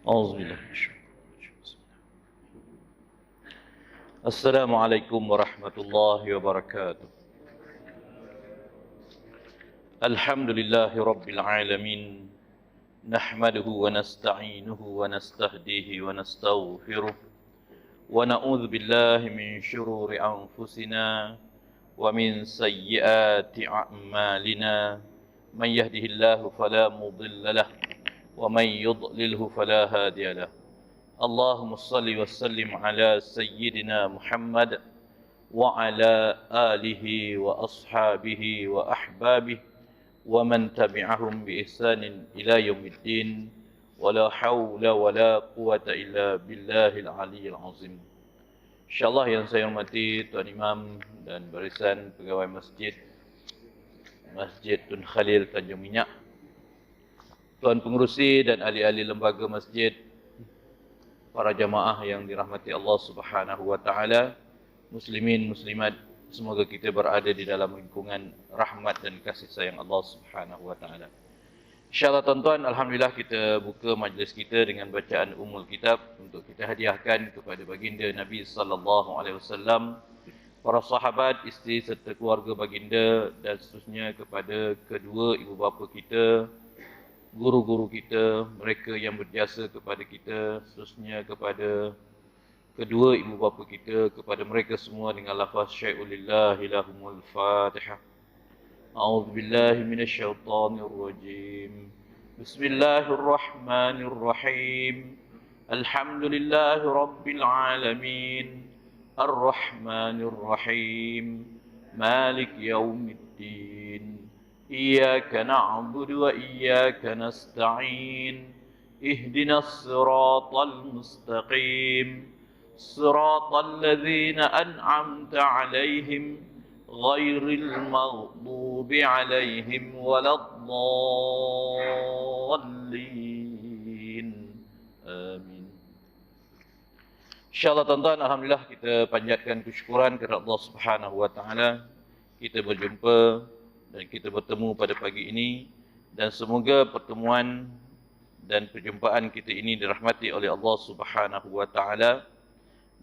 أعوذ بالله من الشيطان الرجيم. بسم الله. السلام عليكم ورحمة الله وبركاته. الحمد لله رب العالمين، نحمده ونستعينه ونستهديه ونستغفره، ونعوذ بالله من شرور أنفسنا ومن سيئات أعمالنا. من يهده الله فلا مضل له، ومن يضلله فلا هادي له. اللهم صل وسلم على سيدنا محمد وعلى آله وأصحابه وأحبابه ومن تبعهم بإحسان إلى يوم الدين، ولا حول ولا قوة إلا بالله العلي العظيم. InsyaAllah yang saya hormati Tuan Imam dan barisan pegawai masjid Tun Khalil Tanjung Minyak, Tuan Pengerusi dan ahli-ahli lembaga masjid, para jamaah yang dirahmati Allah Subhanahu wa taala, muslimin muslimat, semoga kita berada di dalam lingkungan rahmat dan kasih sayang Allah Subhanahu wa taala. Insyaallah tuan-tuan, alhamdulillah kita buka majlis kita dengan bacaan Ummul Kitab untuk kita hadiahkan kepada baginda Nabi sallallahu alaihi wasallam, para sahabat, isteri serta keluarga baginda, dan seterusnya kepada kedua ibu bapa kita, guru-guru kita, mereka yang berjasa kepada kita, seterusnya kepada kedua ibu bapa kita, kepada mereka semua dengan lafaz syai'ulillahi lahumul fatihah. A'udzu billahi minasyaitonir rajim. Bismillahirrahmanirrahim. Alhamdulillahi rabbil alamin. Ar-Rahmanir Rahim. Malik yaumiddin. Iyyaka na'budu wa iyyaka nasta'in. Ihdinas siratal mustaqim. Siratal ladzina an'amta 'alaihim ghairil maghdubi 'alaihim waladdallin. Amin. InsyaAllah tuan-tuan, alhamdulillah kita panjatkan kesyukuran kepada Allah Subhanahu wa taala. Kita berjumpa dan kita bertemu pada pagi ini, dan semoga pertemuan dan perjumpaan kita ini dirahmati oleh Allah Subhanahu wa taala,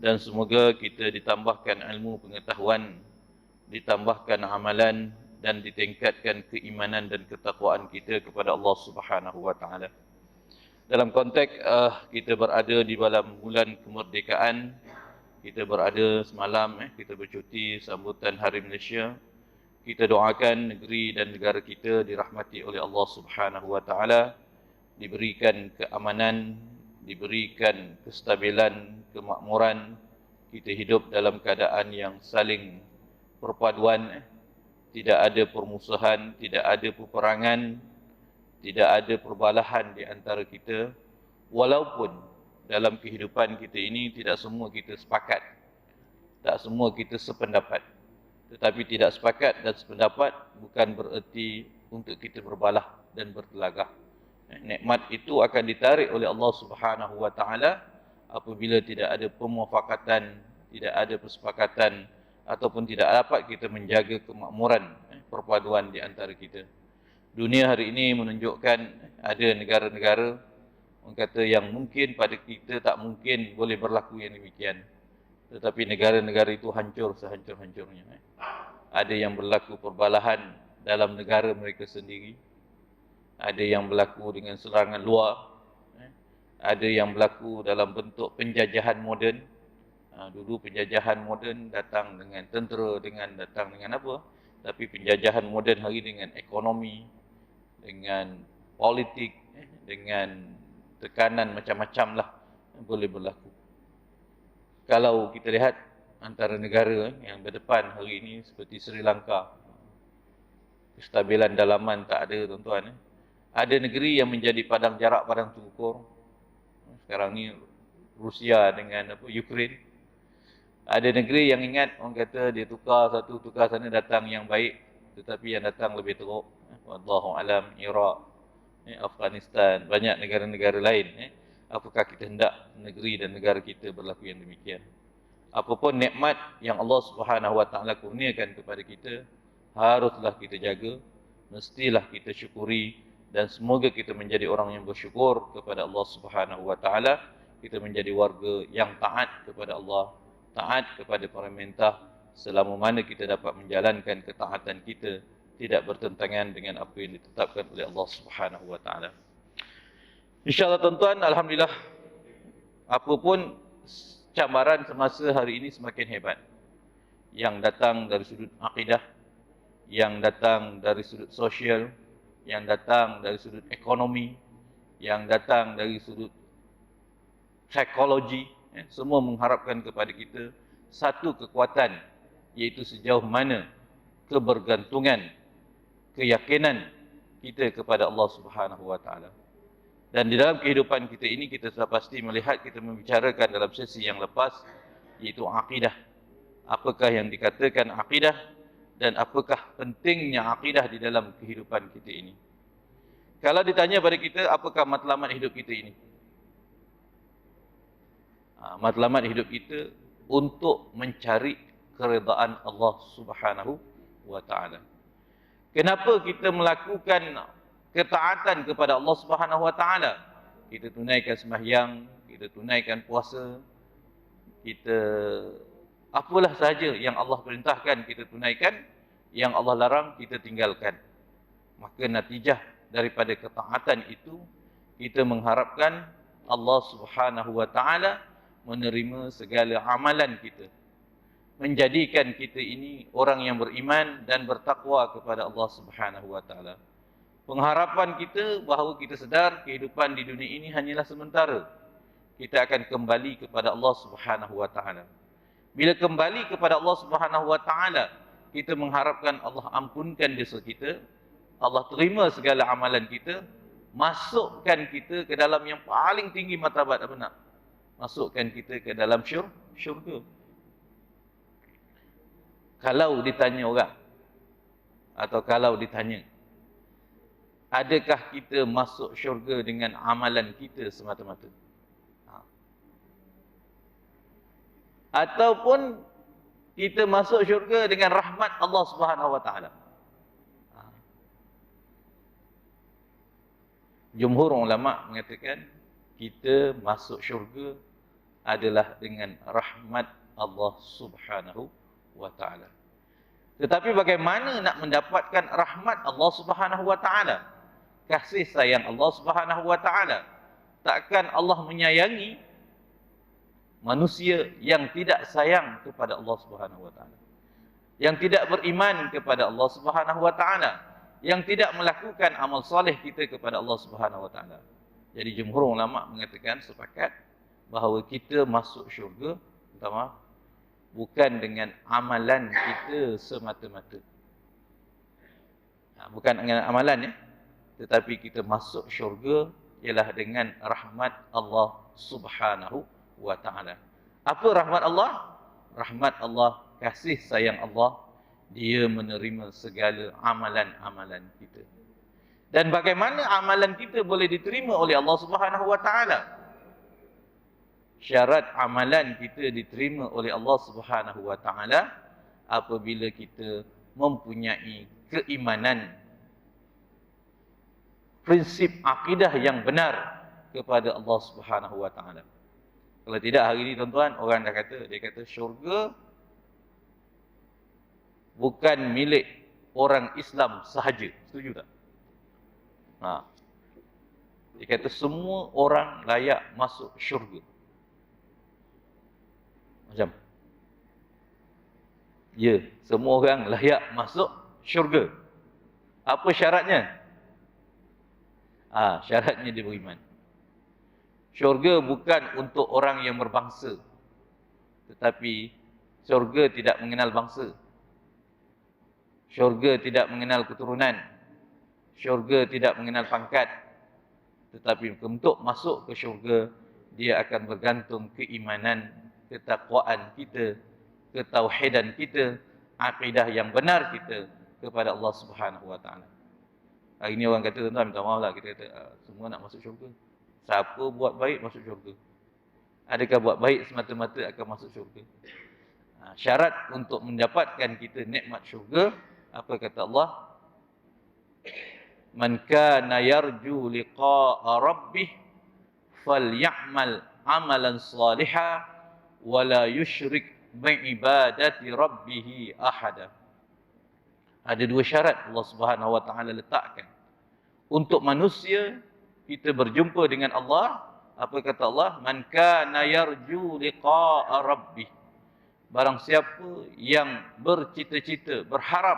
dan semoga kita ditambahkan ilmu pengetahuan, ditambahkan amalan, dan ditingkatkan keimanan dan ketakwaan kita kepada Allah Subhanahu wa taala. Dalam konteks kita berada di dalam bulan kemerdekaan, kita berada semalam, kita bercuti sambutan Hari Malaysia. Kita doakan negeri dan negara kita dirahmati oleh Allah Subhanahu wa taala, diberikan keamanan, diberikan kestabilan, kemakmuran. Kita hidup dalam keadaan yang saling perpaduan, tidak ada permusuhan, tidak ada peperangan, tidak ada perbalahan di antara kita. Walaupun dalam kehidupan kita ini tidak semua kita sepakat, tak semua kita sependapat. Tetapi tidak sepakat dan sependapat bukan bererti untuk kita berbalah dan bertelagah. Nikmat itu akan ditarik oleh Allah Subhanahu wa taala apabila tidak ada pemuafakatan, tidak ada persepakatan, ataupun tidak dapat kita menjaga kemakmuran, perpaduan di antara kita. Dunia hari ini menunjukkan ada negara-negara, orang kata, yang mungkin pada kita tak mungkin boleh berlaku yang demikian. Tetapi negara-negara itu hancur sehancur-hancurnya. Ada yang berlaku perbalahan dalam negara mereka sendiri. Ada yang berlaku dengan serangan luar. Ada yang berlaku dalam bentuk penjajahan moden. Dulu penjajahan moden datang dengan tentera, datang dengan apa? Tapi penjajahan moden hari dengan ekonomi, dengan politik, dengan tekanan macam-macam lah boleh berlaku. Kalau kita lihat antara negara yang berdepan hari ini seperti Sri Lanka, kestabilan dalaman tak ada tuan-tuan. Ada negeri yang menjadi padang jarak, padang terukur. Sekarang ni Rusia dengan Ukraine. Ada negeri yang ingat, orang kata dia tukar satu, tukar sana, datang yang baik, tetapi yang datang lebih teruk. Wallahu alam, Iraq, Afghanistan, banyak negara-negara lain. Apakah kita hendak negeri dan negara kita berlaku yang demikian? Apapun nikmat yang Allah Subhanahu wa taala kurniakan kepada kita, haruslah kita jaga, mestilah kita syukuri, dan semoga kita menjadi orang yang bersyukur kepada Allah Subhanahu wa taala, kita menjadi warga yang taat kepada Allah, taat kepada perintah selama mana kita dapat menjalankan ketaatan kita tidak bertentangan dengan apa yang ditetapkan oleh Allah Subhanahu wa taala. Insya-Allah tuan-tuan, alhamdulillah, apapun cabaran semasa hari ini semakin hebat. Yang datang dari sudut akidah, yang datang dari sudut sosial, yang datang dari sudut ekonomi, yang datang dari sudut psikologi, semua mengharapkan kepada kita satu kekuatan, iaitu sejauh mana kebergantungan, keyakinan kita kepada Allah Subhanahu wa taala. Dan di dalam kehidupan kita ini, kita sudah pasti melihat, kita membicarakan dalam sesi yang lepas, iaitu akidah. Apakah yang dikatakan akidah dan apakah pentingnya akidah di dalam kehidupan kita ini. Kalau ditanya pada kita, apakah matlamat hidup kita ini? Matlamat hidup kita untuk mencari keredaan Allah Subhanahu wa taala. Kenapa kita melakukan ketaatan kepada Allah Subhanahu wa taala? Kita tunaikan sembahyang, kita tunaikan puasa, kita apalah sahaja yang Allah perintahkan kita tunaikan, yang Allah larang kita tinggalkan. Maka natijah daripada ketaatan itu, kita mengharapkan Allah Subhanahu wa taala menerima segala amalan kita, menjadikan kita ini orang yang beriman dan bertakwa kepada Allah Subhanahu wa taala. Pengharapan kita bahawa kita sedar kehidupan di dunia ini hanyalah sementara. Kita akan kembali kepada Allah Subhanahu wa taala. Bila kembali kepada Allah Subhanahu wa taala, kita mengharapkan Allah ampunkan dosa kita, Allah terima segala amalan kita, masukkan kita ke dalam yang paling tinggi martabat, apa nak? Masukkan kita ke dalam syurga. Kalau ditanya orang, atau kalau ditanya, adakah kita masuk syurga dengan amalan kita semata-mata? Ataupun kita masuk syurga dengan rahmat Allah Subhanahu wa taala? Jumhur ulama mengatakan kita masuk syurga adalah dengan rahmat Allah Subhanahu wa taala. Tetapi bagaimana nak mendapatkan rahmat Allah Subhanahu wa taala? Kasih sayang Allah Subhanahu wa taala. Takkan Allah menyayangi manusia yang tidak sayang kepada Allah Subhanahu wa taala, yang tidak beriman kepada Allah Subhanahu wa taala, yang tidak melakukan amal soleh kita kepada Allah Subhanahu wa taala. Jadi jumhur ulama mengatakan sepakat bahawa kita masuk syurga, pertama, bukan dengan amalan kita semata-mata. Bukan dengan amalan, ya, tetapi kita masuk syurga ialah dengan rahmat Allah Subhanahu wa ta'ala. Apa rahmat Allah? Rahmat Allah, kasih sayang Allah, dia menerima segala amalan-amalan kita. Dan bagaimana amalan kita boleh diterima oleh Allah Subhanahu wa ta'ala? Syarat amalan kita diterima oleh Allah Subhanahu wa ta'ala apabila kita mempunyai keimanan, prinsip akidah yang benar kepada Allah Subhanahu wa ta'ala. Kalau tidak, hari ini tuan-tuan, orang dah kata, dia kata syurga bukan milik orang Islam sahaja. Setuju tak? Dia kata semua orang layak masuk syurga. Macam? Ya, semua orang layak masuk syurga. Apa syaratnya? Syaratnya dia beriman. Syurga bukan untuk orang yang berbangsa, tetapi syurga tidak mengenal bangsa. Syurga tidak mengenal keturunan. Syurga tidak mengenal pangkat. Tetapi untuk masuk ke syurga, dia akan bergantung keimanan, ketakwaan kita, ketauhidan kita, akidah yang benar kita kepada Allah Subhanahu wa taala. Hari ini orang kata, tuan-tuan, minta maaf lah, kita kata semua nak masuk syurga. Siapa buat baik masuk syurga? Adakah buat baik semata-mata akan masuk syurga? Syarat untuk mendapatkan kita nikmat syurga, apa kata Allah? Man kana yarju liqa'a rabbih falyamal amalan salihan wa la yusyrik bi'ibadati rabbih ahada. Ada dua syarat Allah Subhanahu wa taala letakkan untuk manusia kita berjumpa dengan Allah. Apa kata Allah? Man kana yarju liqa'a rabbih. Barang siapa yang bercita-cita, berharap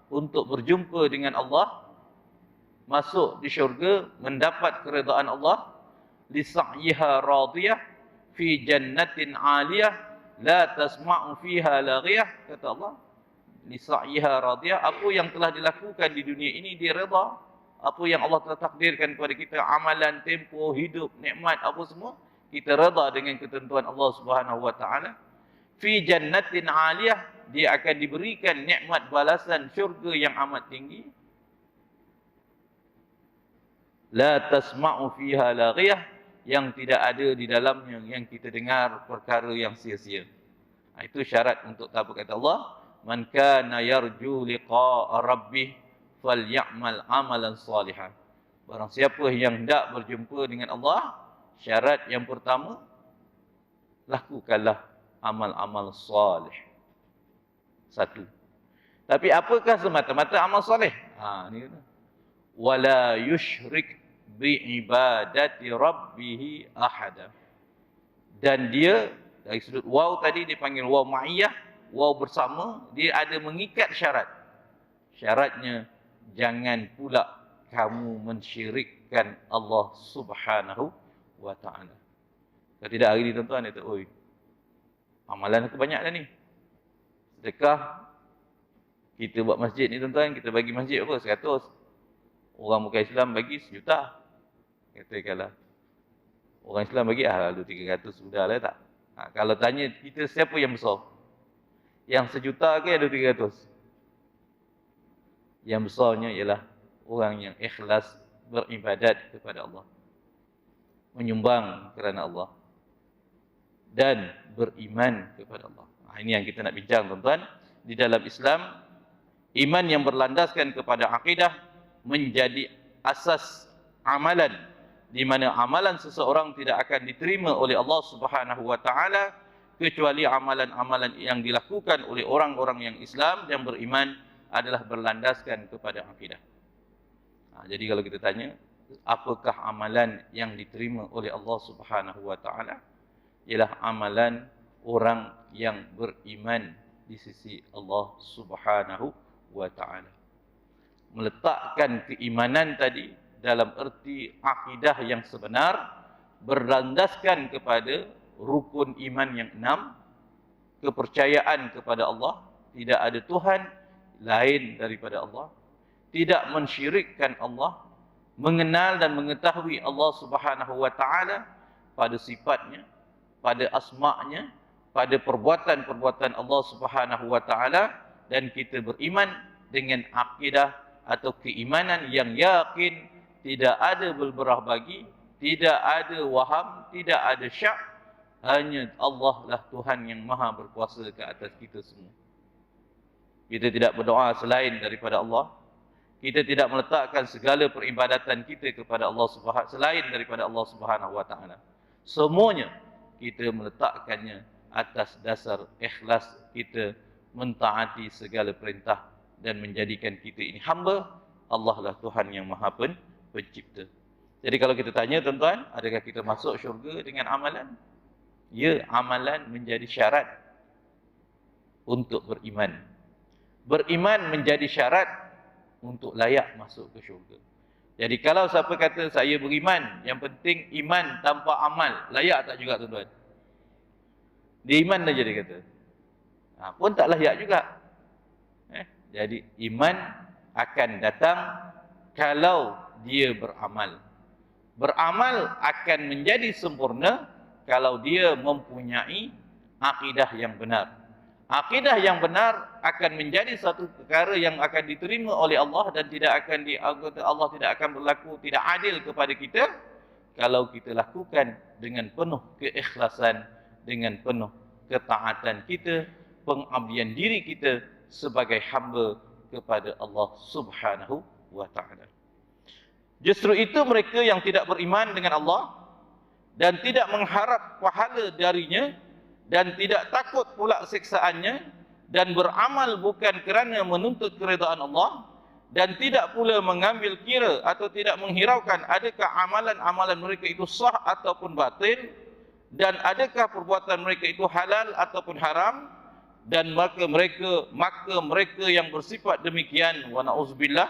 untuk berjumpa dengan Allah, masuk di syurga, mendapat keredaan Allah, li sa'yiha radiyah fi jannatin 'aliyah la tasma'u fiha laghiyah, kata Allah. Li sa'yiha radiyah, apa yang telah dilakukan di dunia ini dia redha. Apa yang Allah telah takdirkan kepada kita, amalan, tempoh, hidup, nikmat, apa semua, kita redha dengan ketentuan Allah Subhanahu wa taala. Fi jannatin 'aliyah, dia akan diberikan nikmat balasan syurga yang amat tinggi. La tasma'u fiha laghiyah, yang tidak ada di dalamnya yang kita dengar perkara yang sia-sia. Itu syarat untuk apa kata Allah? Man kana yarju liqa'a rabbih falyamal amalan salihan. Barang siapa yang hendak berjumpa dengan Allah, syarat yang pertama, lakukanlah amal-amal salih. Satu. Tapi apakah semata-mata amal salih? Ni kata. Wala yusyrik bi'ibadati rabbih ahada. Dan dia, dari sudut waw tadi dipanggil waw ma'iyah, waw bersama, dia ada mengikat syarat. Syaratnya, jangan pula kamu mensyirikkan Allah Subhanahu wa ta'ala. Kalau tidak hari ni tuan-tuan, dia kata, oi, amalan aku banyak dah ni. Sedekah, kita buat masjid ni tuan-tuan, kita bagi masjid apa? 100. Orang bukan Islam bagi 1 juta. Katakanlah. Orang Islam bagi, lalu 300 sudah lah tak? Kalau tanya kita siapa yang besar? Yang 1 juta ke ada 300? Yang besarnya ialah orang yang ikhlas beribadat kepada Allah. Menyumbang kerana Allah. Dan beriman kepada Allah. Ini yang kita nak bincang tuan-tuan. Di dalam Islam, iman yang berlandaskan kepada akidah menjadi asas amalan, di mana amalan seseorang tidak akan diterima oleh Allah Subhanahu wa taala kecuali amalan-amalan yang dilakukan oleh orang-orang yang Islam yang beriman adalah berlandaskan kepada akidah. Jadi kalau kita tanya, apakah amalan yang diterima oleh Allah Subhanahu wa taala? Ialah amalan orang yang beriman di sisi Allah Subhanahu wa taala. Meletakkan keimanan tadi dalam erti akidah yang sebenar, berlandaskan kepada rukun iman yang 6, kepercayaan kepada Allah, tidak ada Tuhan lain daripada Allah, tidak mensyirikkan Allah, mengenal dan mengetahui Allah Subhanahu wa taala pada sifatnya, pada asma'nya, pada perbuatan-perbuatan Allah Subhanahu wa taala, dan kita beriman dengan akidah atau keimanan yang yakin, tidak ada berberah bagi, tidak ada waham, tidak ada syak, hanya Allah lah Tuhan yang maha berkuasa ke atas kita semua. Kita tidak berdoa selain daripada Allah. Kita tidak meletakkan segala peribadatan kita kepada Allah selain daripada Allah Subhanahu wa taala. Semuanya kita meletakkannya atas dasar ikhlas kita mentaati segala perintah dan menjadikan kita ini hamba. Allah lah Tuhan yang maha pencipta. Jadi kalau kita tanya tuan-tuan, adakah kita masuk syurga dengan amalan? Ya, amalan menjadi syarat untuk beriman. Beriman menjadi syarat untuk layak masuk ke syurga. Jadi kalau siapa kata saya beriman, yang penting iman tanpa amal, layak tak juga tuan-tuan? Dia iman saja dia kata. Pun tak layak juga. Jadi iman akan datang kalau dia beramal. Beramal akan menjadi sempurna kalau dia mempunyai akidah yang benar. Akidah yang benar akan menjadi satu perkara yang akan diterima oleh Allah dan Allah tidak akan berlaku tidak adil kepada kita kalau kita lakukan dengan penuh keikhlasan, dengan penuh ketaatan kita, pengabdian diri kita sebagai hamba kepada Allah Subhanahu wa taala. Justru itu mereka yang tidak beriman dengan Allah dan tidak mengharap pahala darinya dan tidak takut pula siksaannya dan beramal bukan kerana menuntut keridaan Allah dan tidak pula mengambil kira atau tidak menghiraukan adakah amalan-amalan mereka itu sah ataupun batil dan adakah perbuatan mereka itu halal ataupun haram, dan maka mereka yang bersifat demikian wa na'udzubillah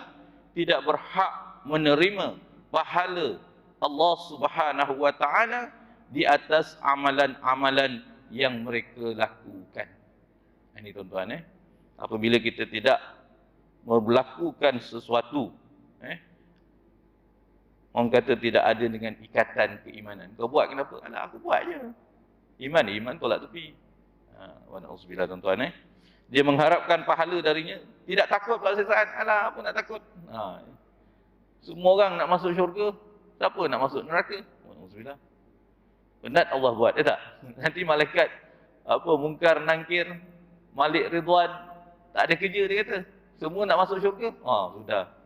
tidak berhak menerima pahala Allah Subhanahu wa taala di atas amalan-amalan yang mereka lakukan. Ini tuan-tuan, apabila kita tidak melakukan sesuatu, orang kata tidak ada dengan ikatan keimanan. Kau buat kenapa? Alah, aku buat je. Iman tolak tepi. Wa na'udzubillah tuan-tuan, dia mengharapkan pahala darinya, tidak takut pula siksaan. Alah, apa nak takut? Semua orang nak masuk syurga, siapa nak masuk neraka? Wa na'udzubillah. Penat Allah buat, tak? Nanti malaikat mungkar nangkir, Malik Ridwan, tak ada kerja dia kata. Semua nak masuk syurga? Sudah.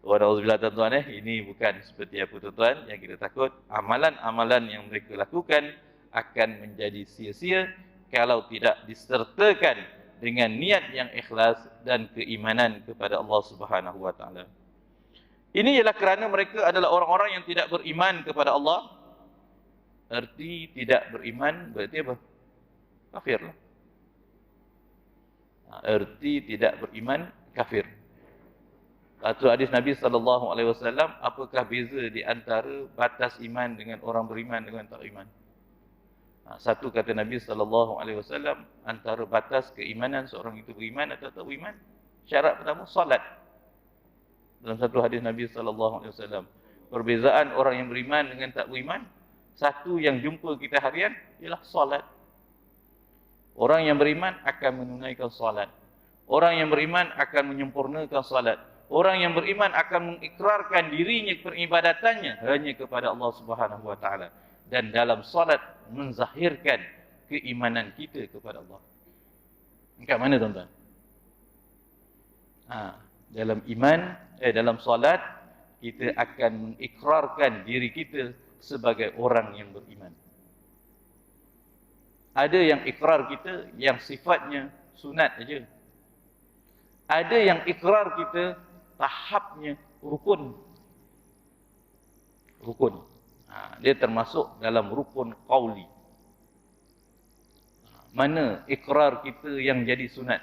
Wa na'udzubillah tuan-tuan, ini bukan seperti apa tuan-tuan yang kita takut. Amalan-amalan yang mereka lakukan akan menjadi sia-sia kalau tidak disertakan dengan niat yang ikhlas dan keimanan kepada Allah Subhanahu wa taala. Ini ialah kerana mereka adalah orang-orang yang tidak beriman kepada Allah. Erti tidak beriman berarti apa? Kafir lah. Erti tidak beriman, kafir. Satu hadis Nabi SAW, apakah beza di antara batas iman dengan orang beriman dengan tak beriman? Satu kata Nabi SAW, antara batas keimanan seorang itu beriman atau tak beriman, syarat pertama, salat. Dalam satu hadis Nabi SAW, perbezaan orang yang beriman dengan tak beriman, satu yang jumpa kita harian ialah salat. Orang yang beriman akan menunaikan salat. Orang yang beriman akan menyempurnakan salat. Orang yang beriman akan mengikrarkan dirinya peribadatannya hanya kepada Allah Subhanahu wa taala, dan dalam salat menzahirkan keimanan kita kepada Allah. Kat mana tuan-tuan? Dalam iman, dalam salat kita akan mengikrarkan diri kita sebagai orang yang beriman. Ada yang ikrar kita yang sifatnya sunat saja. Ada yang ikrar kita tahapnya rukun. Rukun. Dia termasuk dalam rukun qauli. Mana ikrar kita yang jadi sunat?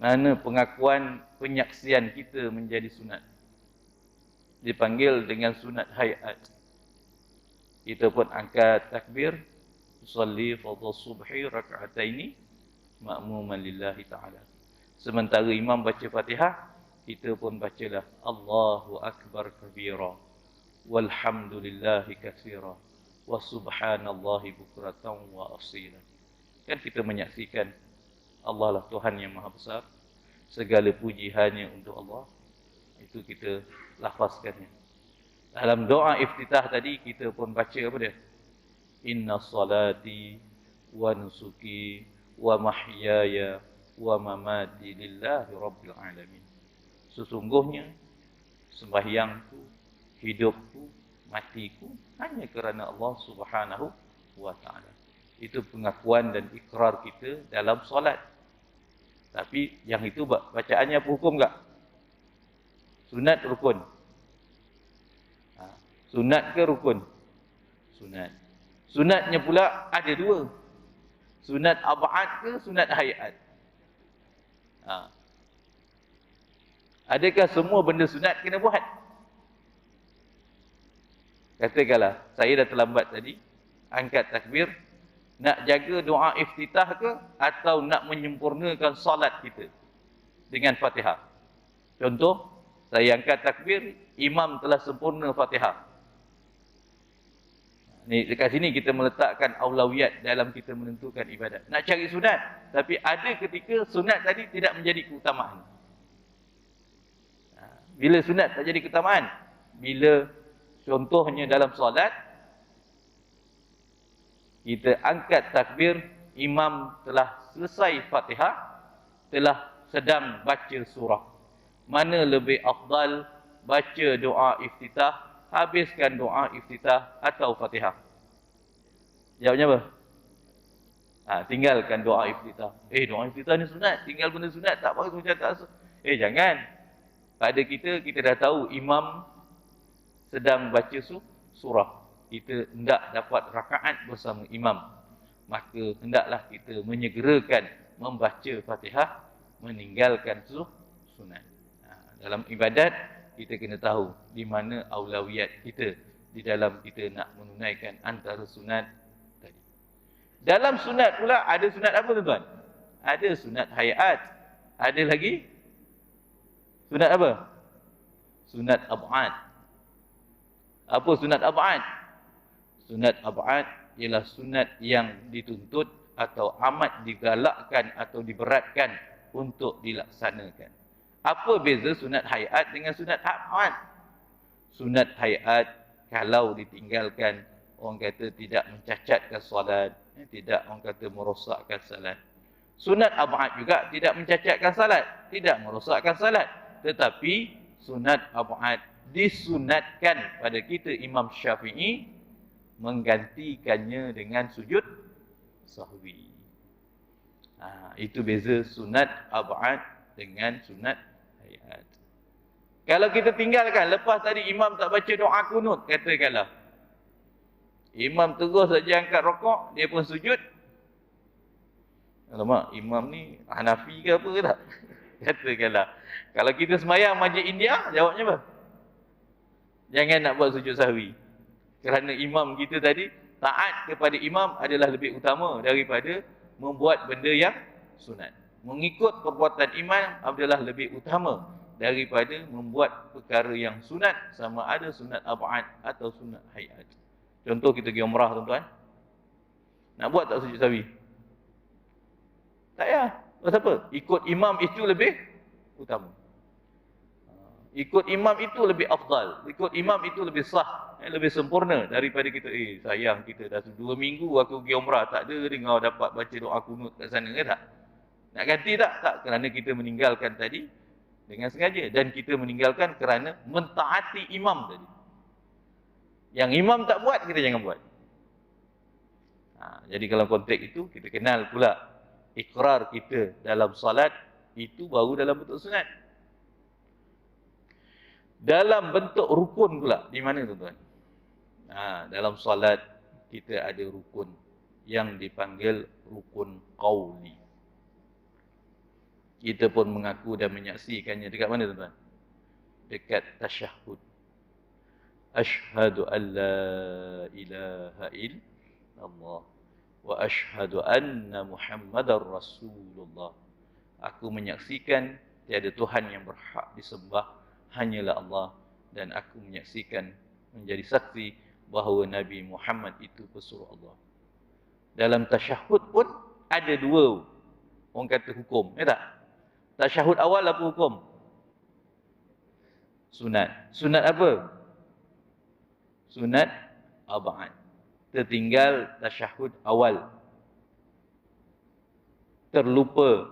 Mana pengakuan penyaksian kita menjadi sunat? Dipanggil dengan sunat hayat. Kita pun angkat takbir, usalli fardhu subhi rak'ataini ma'muman lillahi ta'ala. Sementara imam baca Fatihah, kita pun bacalah Allahu akbar kabira walhamdulillahi katsira wa subhanallahi bukratan wa asila. Kan kita menyaksikan Allah lah Tuhan yang Maha Besar, segala puji hanya untuk Allah. Itu kita lafazkannya. Dalam doa iftitah tadi kita pun baca apa dia? Inna salati wa nusuki wa mahyaya wa mamati lillahi rabbil alamin. Sesungguhnya sembahyangku, hidupku, matiku hanya kerana Allah Subhanahu wa taala. Itu pengakuan dan ikrar kita dalam solat. Tapi yang itu bacaannya apa hukum enggak? Sunat rukun. Sunat ke rukun? Sunat. Sunatnya pula ada dua. Sunat ab'ad ke sunat hayat? Adakah semua benda sunat kena buat? Katakanlah, saya dah terlambat tadi, angkat takbir, nak jaga doa iftitah ke atau nak menyempurnakan salat kita dengan Fatihah? Contoh, saya angkat takbir, imam telah sempurna Fatihah. Ni dekat sini kita meletakkan aulawiyat dalam kita menentukan ibadat. Nak cari sunat, tapi ada ketika sunat tadi tidak menjadi keutamaan. Bila sunat tak jadi keutamaan? Bila contohnya dalam solat, kita angkat takbir, imam telah selesai Fatihah, telah sedang baca surah. mana lebih afdal baca doa iftitah, habiskan doa iftitah atau Fatihah? Jawabnya apa? Tinggalkan doa iftitah. Doa iftitah ni sunat, tinggal benda sunat tak bagus macam tak. Jangan. Pada kita dah tahu imam sedang baca surah. Kita hendak dapat rakaat bersama imam. Maka hendaklah kita menyegerakan membaca Fatihah, meninggalkan sunat. Dalam ibadat, kita kena tahu di mana aulawiyat kita di dalam kita nak menunaikan antara sunat tadi. Dalam sunat pula ada sunat apa tuan-tuan? Ada sunat hayat. Ada lagi sunat apa? Sunat ab'ad. Apa sunat ab'ad? Sunat ab'ad ialah sunat yang dituntut atau amat digalakkan atau diberatkan untuk dilaksanakan. Apa beza sunat hayat dengan sunat ab'ad? Sunat hayat kalau ditinggalkan, orang kata tidak mencacatkan salat, tidak orang kata merosakkan salat. Sunat ab'ad juga tidak mencacatkan salat, tidak merosakkan salat. Tetapi sunat ab'ad disunatkan pada kita Imam Syafi'i menggantikannya dengan sujud sahwi. Itu beza sunat ab'ad dengan sunat hayat. Kalau kita tinggalkan, lepas tadi imam tak baca doa kunut, katakanlah imam terus saja angkat rokok, dia pun sujud. Alamak, imam ni Hanafi ke apa ke tak? Katakanlah, kalau kita semayang masjid India, jawabnya apa? Jangan nak buat sujud sahwi. Kerana imam kita tadi, taat kepada imam adalah lebih utama daripada membuat benda yang sunat. Mengikut perbuatan imam adalah lebih utama daripada membuat perkara yang sunat, sama ada sunat ab'ad atau sunat hayat. Contoh kita pergi umrah tuan-tuan. Nak buat tak sujud sahwi? Tak payah. Pasal apa? Ikut imam itu lebih utama. Ikut imam itu lebih afdal. Ikut imam itu lebih sah, lebih sempurna daripada kita, sayang kita dah 2 minggu aku pergi umrah, tak ada dengar dapat baca doa kunut kat sana ke tak? Nak ganti tak? Tak, kerana kita meninggalkan tadi dengan sengaja. Dan kita meninggalkan kerana mentaati imam tadi. Yang imam tak buat, kita jangan buat. Jadi dalam konteks itu, kita kenal pula ikrar kita dalam salat itu baru dalam bentuk sunat. Dalam bentuk rukun pula, di mana tuan-tuan? Dalam salat kita ada rukun yang dipanggil rukun qauli. Kita pun mengaku dan menyaksikannya dekat mana tuan-tuan? Dekat tasyahud. Ashhadu an la ilaha illallah wa ashhadu anna Muhammadar Rasulullah. Aku menyaksikan tiada Tuhan yang berhak disembah hanyalah Allah, dan aku menyaksikan menjadi saksi bahawa Nabi Muhammad itu pesuruh Allah. Dalam tasyahud pun ada 2 orang kata hukum, ya tak? Tasyahud awal apa hukum? Sunat. Sunat apa? Sunat ab'ad. Tertinggal tasyahud awal, terlupa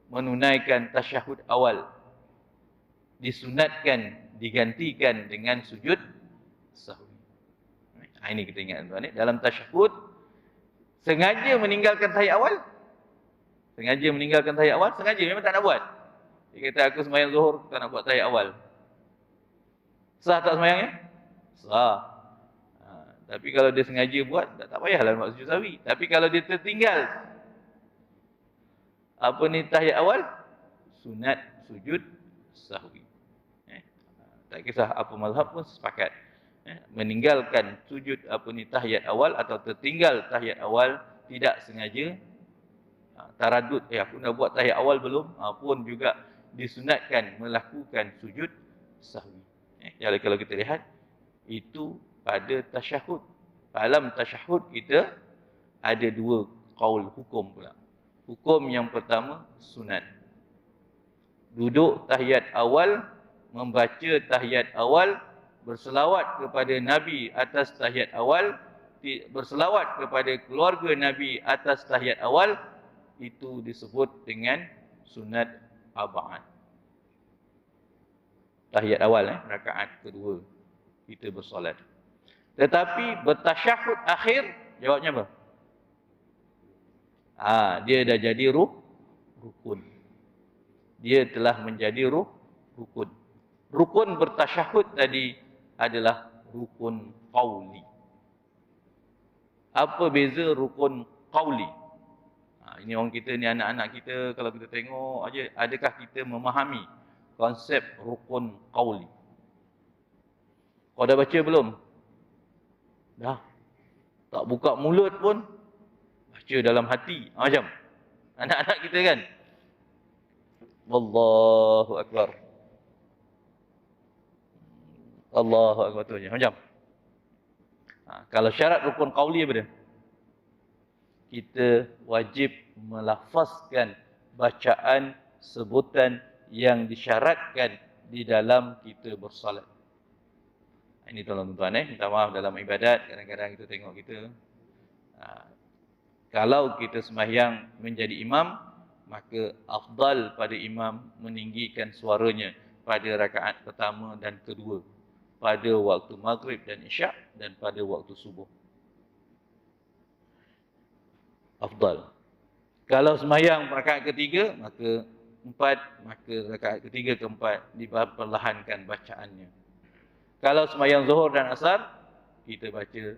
menunaikan tasyahud awal, disunatkan, digantikan dengan sujud sahwi. Ini kita ingat tuan-tuan. Dalam tasyahud, sengaja meninggalkan tahiyat awal. Sengaja meninggalkan tahiyat awal, sengaja memang tak nak buat. Dia kata aku sembahyang zuhur, tak nak buat tahiyat awal. Sah tak sembahyangnya? Sah. Tapi kalau dia sengaja buat, tak payahlah buat sujud sahwi. Tapi kalau dia tertinggal tahiyat awal, sunat sujud sahwi. Tak kisah apa mazhab pun sepakat. Meninggalkan sujud tahiyat awal atau tertinggal tahiyat awal tidak sengaja, taradud, aku nak buat tahiyat awal belum, pun juga disunatkan melakukan sujud sahwi. Jadi kalau kita lihat, itu pada tasyahud. Dalam tasyahud kita ada 2 qaul hukum pula. Hukum yang pertama, sunat. Duduk tahiyat awal, membaca tahiyat awal, berselawat kepada Nabi atas tahiyat awal, berselawat kepada keluarga Nabi atas tahiyat awal, itu disebut dengan sunat ab'ad. tahiyat awal, rakaat kedua kita bersolat. Tetapi bertasyahud akhir, jawabnya apa? Dia dah jadi rukun. Dia telah menjadi rukun. Rukun bertasyahud tadi adalah rukun qauli. Apa beza rukun qauli? Ini orang kita ni, anak-anak kita, kalau kita tengok aja, adakah kita memahami konsep rukun qauli? Kau dah baca belum? Dah. Tak buka mulut pun baca dalam hati. Macam anak-anak kita kan. Allahu akbar. Allahu akbar tu je. Macam. Kalau syarat rukun qauli apa dia? Kita wajib melafazkan bacaan sebutan yang disyaratkan di dalam kita bersolat. Ini tolong tuan-tuan, minta maaf dalam ibadat, kadang-kadang kita tengok kita. Kalau kita sembahyang menjadi imam, maka afdal pada imam meninggikan suaranya pada rakaat pertama dan kedua, pada waktu maghrib dan isyak, dan pada waktu subuh. Afdal. Kalau sembahyang rakaat ketiga, maka rakaat ketiga keempat diperlahankan bacaannya. Kalau sembahyang zuhur dan asar, kita baca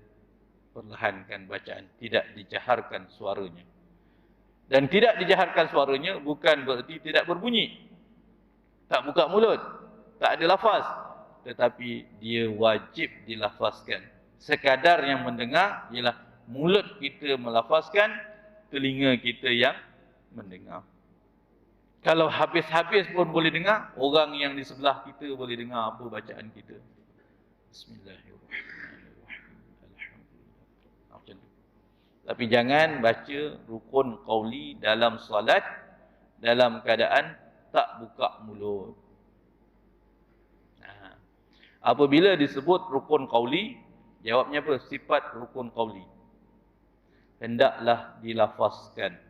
perlahankan bacaan, tidak dijaharkan suaranya. Dan tidak dijaharkan suaranya bukan berarti tidak berbunyi, tak buka mulut, tak ada lafaz, tetapi dia wajib dilafazkan. Sekadar yang mendengar ialah mulut kita melafazkan, telinga kita yang mendengar. Kalau habis-habis pun boleh dengar, orang yang di sebelah kita boleh dengar apa bacaan kita. Bismillahirrahmanirrahim. Alhamdulillah. Macam tu. Tapi jangan baca rukun qauli dalam salat dalam keadaan tak buka mulut. Apabila disebut rukun qauli, jawabnya apa? Sifat rukun qauli. Hendaklah dilafazkan.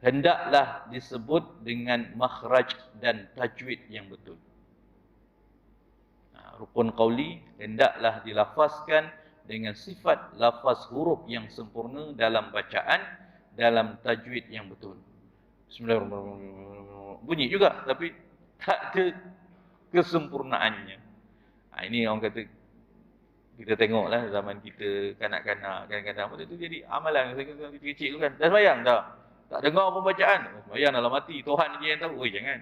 Hendaklah disebut dengan makhraj dan tajwid yang betul. Rukun qauli hendaklah dilafazkan dengan sifat lafaz huruf yang sempurna dalam bacaan, dalam tajwid yang betul. Bismillahirrahmanirrahim. Bunyi juga tapi tak ada kesempurnaannya. Ini orang kata, kita tengoklah zaman kita kanak-kanak, kadang-kadang apa tu jadi amalan kecil-kecil tu kan. Dah sembahyang dah. Tak dengar pembacaan. Sembahyang dalam hati, Tuhan je yang tahu. Oi, jangan.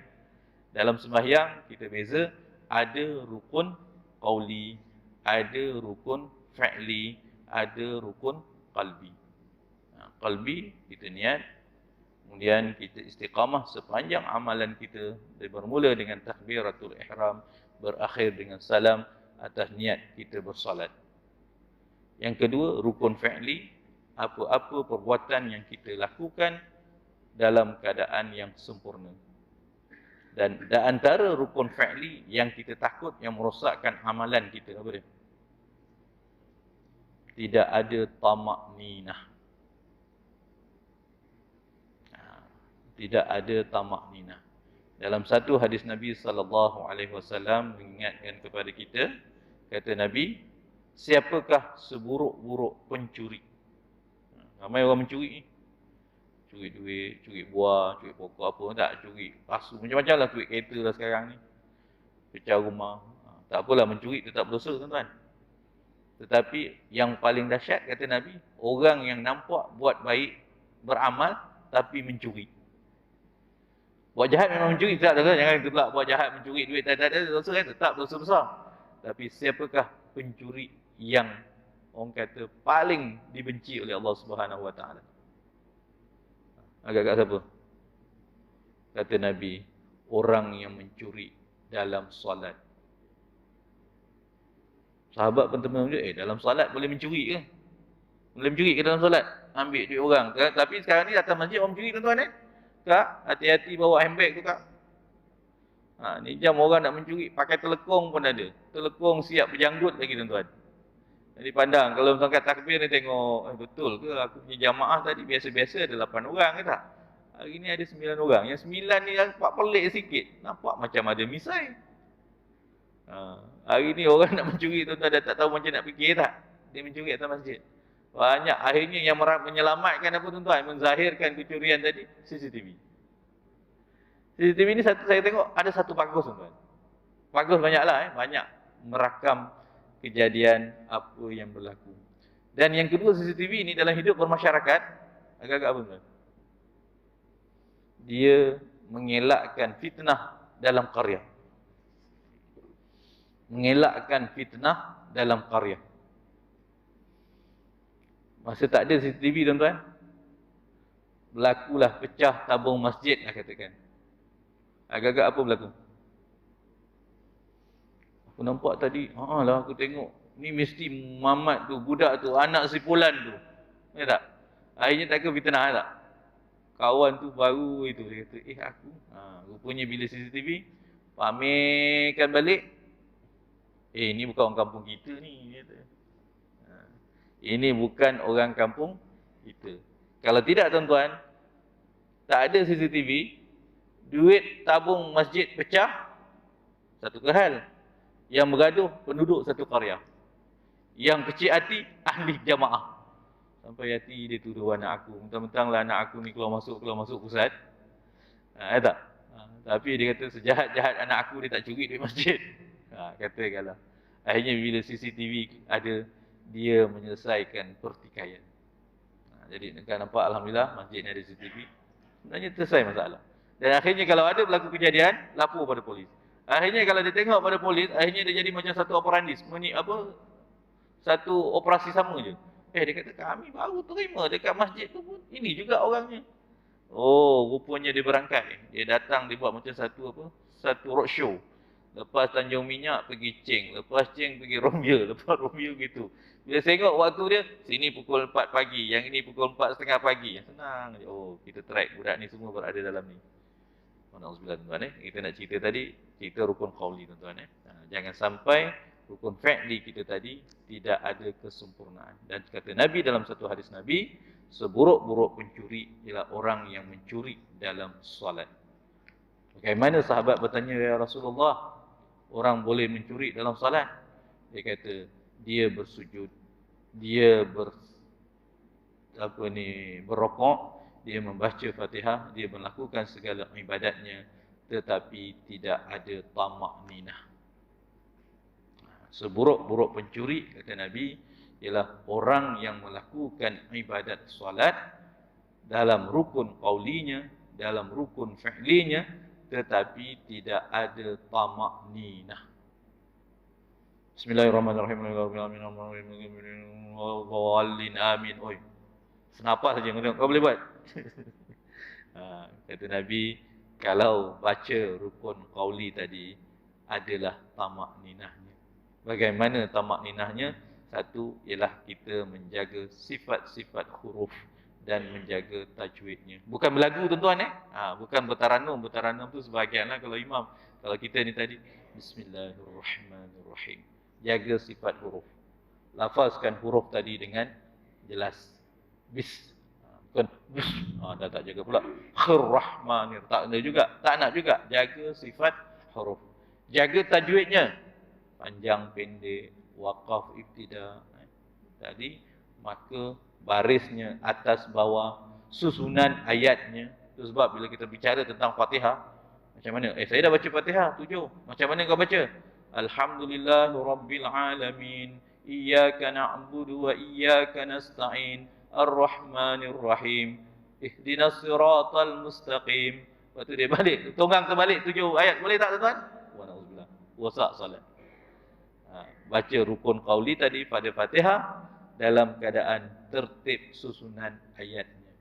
Dalam sembahyang kita beza, ada rukun qauli, ada rukun fi'li, ada rukun qalbi. Qalbi kita niat, kemudian kita istiqamah sepanjang amalan kita, bermula dengan takbiratul ihram, berakhir dengan salam atas niat kita bersolat. Yang kedua, rukun fi'li, apa-apa perbuatan yang kita lakukan dalam keadaan yang sempurna. Dan antara rukun fi'li yang kita takut yang merosakkan amalan kita, apa dia? Tidak ada tamak-ninah. Tidak ada tamak-ninah. Dalam satu hadis Nabi SAW mengingatkan kepada kita, kata Nabi, siapakah seburuk-buruk pencuri? Ramai orang mencuri ni. Curi duit, curi buah, curi pokok apa, tak curi pasu, macam-macam lah, curi kereta lah sekarang ni. Pecah rumah. Tak apalah, mencuri tetap berdosa tuan-tuan. Tetapi yang paling dahsyat kata Nabi, orang yang nampak buat baik, beramal tapi mencuri. Buat jahat memang mencuri, tak ada, jangan pula buat jahat mencuri duit, tak ada dosa kan, tetap dosa besar. Tapi siapakah pencuri yang orang kata paling dibenci oleh Allah Subhanahu Wa Taala? Agak-agak siapa? Kata Nabi, orang yang mencuri dalam solat. Sahabat pun teman dia, dalam solat boleh mencuri ke? Boleh mencuri ke dalam solat? Ambil duit orang. Tapi sekarang ni datang masjid orang mencuri tuan-tuan Kak, hati-hati bawa handbag tu kak. Ni jam orang nak mencuri, pakai telekong pun ada. Telekong siap berjanggut lagi tuan-tuan. Jadi pandang, kalau sangkat takbir ni tengok, betul ke aku punya jamaah tadi biasa-biasa ada 8 orang ke tak? Hari ni ada 9 orang. Yang 9 ni nampak pelik sikit. Nampak macam ada misai. Hari ni orang nak mencuri tuan-tuan dah tak tahu macam nak fikir tak. Dia mencuri atas masjid. Banyak akhirnya yang menyelamatkan apa tuan-tuan, menzahirkan kecurian tadi, CCTV. CCTV ni saya tengok ada satu bagus tuan-tuan. Bagus banyaklah banyak merakam kejadian apa yang berlaku. Dan yang kedua, CCTV ni dalam hidup bermasyarakat agak-agak apa tuan? Dia mengelakkan fitnah dalam qarya. Mengelakkan fitnah dalam qarya. Masa tak ada CCTV tuan-tuan, berlakulah pecah tabung masjid lah katakan. Agak-agak apa berlaku? Aku nampak tadi, lah aku tengok, ni mesti Muhammad tu, budak tu, anak si Fulan tu. Ya tak? Akhirnya tak ke fitnah tak? Kawan tu baru itu, dia kata, aku. Rupanya bila CCTV, pamerkan balik. Ni bukan orang kampung kita ni. Dia kata. Ini bukan orang kampung kita. Kalau tidak tuan-tuan, tak ada CCTV, duit tabung masjid pecah, satu hal. Yang bergaduh penduduk satu qarya. Yang kecil hati ahli jamaah. Sampai hati dia tuduh anak aku. Mentang-mentang lah anak aku ni keluar masuk pusat. Tak? Tapi dia kata sejahat-jahat anak aku dia tak curi duit masjid. Katakanlah. Akhirnya bila CCTV ada, dia menyelesaikan pertikaian. Jadi kan nampak alhamdulillah masjid ni ada CCTV. Sebenarnya selesai masalah. Dan akhirnya kalau ada berlaku kejadian, lapor pada polis. Akhirnya kalau dia tengok pada polis, akhirnya dia jadi macam satu operandis. Satu operasi sama je. Dia kata, kami baru terima dekat masjid tu pun, ini juga orangnya. Rupanya dia berangkai. Dia datang, dia buat macam satu roadshow. Lepas Tanjung Minyak, pergi Ceng. Lepas Ceng, pergi Romeo. Lepas Romeo gitu. Bila tengok waktu dia, sini pukul 4 pagi. Yang ini pukul 4:30 pagi. Senang je. Kita track budak ni semua berada dalam ni. Alhamdulillah tuan-tuan kita nak cerita tadi, cerita rukun qauli tuan-tuan jangan sampai rukun fi'li kita tadi tidak ada kesempurnaan. Dan kata Nabi dalam satu hadis Nabi, seburuk-buruk pencuri ialah orang yang mencuri dalam solat. Bagaimana sahabat bertanya, ya Rasulullah, orang boleh mencuri dalam solat? Dia kata, dia bersujud, dia berrokok, dia membaca Fatihah, dia melakukan segala ibadatnya, tetapi tidak ada tamak ninah. Seburuk-buruk pencuri, kata Nabi, ialah orang yang melakukan ibadat solat dalam rukun qaulinya, dalam rukun fi'linya, tetapi tidak ada tamak ninah. Bismillahirrahmanirrahim. Amin. Senapa saja kau boleh buat. Kata Nabi, kalau baca rukun qauli tadi adalah tamak ninahnya. Bagaimana tamak ninahnya? Satu ialah kita menjaga sifat-sifat huruf dan menjaga tajwidnya. Bukan berlagu tuan-tuan bukan bertaranum. Bertaranum tu sebahagianlah kalau imam. Kalau kita ni tadi Bismillahirrahmanirrahim. Jaga sifat huruf. Lafazkan huruf tadi dengan jelas. Bukan bis. Dah tak jaga pula. Khir-Rahmanir. Tak nak juga. Jaga sifat huruf. Jaga tajwidnya. Panjang, pendek, waqaf, ibtida. Tadi, maka barisnya, atas, bawah, susunan ayatnya. Itu sebab bila kita bicara tentang Fatihah, macam mana? Saya dah baca Fatihah 7. Macam mana kau baca? Alhamdulillahirrabbilalamin. Iyyaka na'budu wa iyyaka nasta'in. Ar-Rahmanir-Rahim. Ihdinas siratal mustaqim. Lepas tu dia balik. Tunggang terbalik 7 ayat. Boleh tak tuan-tuan? Wa'alaikumsalam. Wasak salat. Baca rukun qauli tadi pada Fatihah dalam keadaan tertib susunan ayatnya.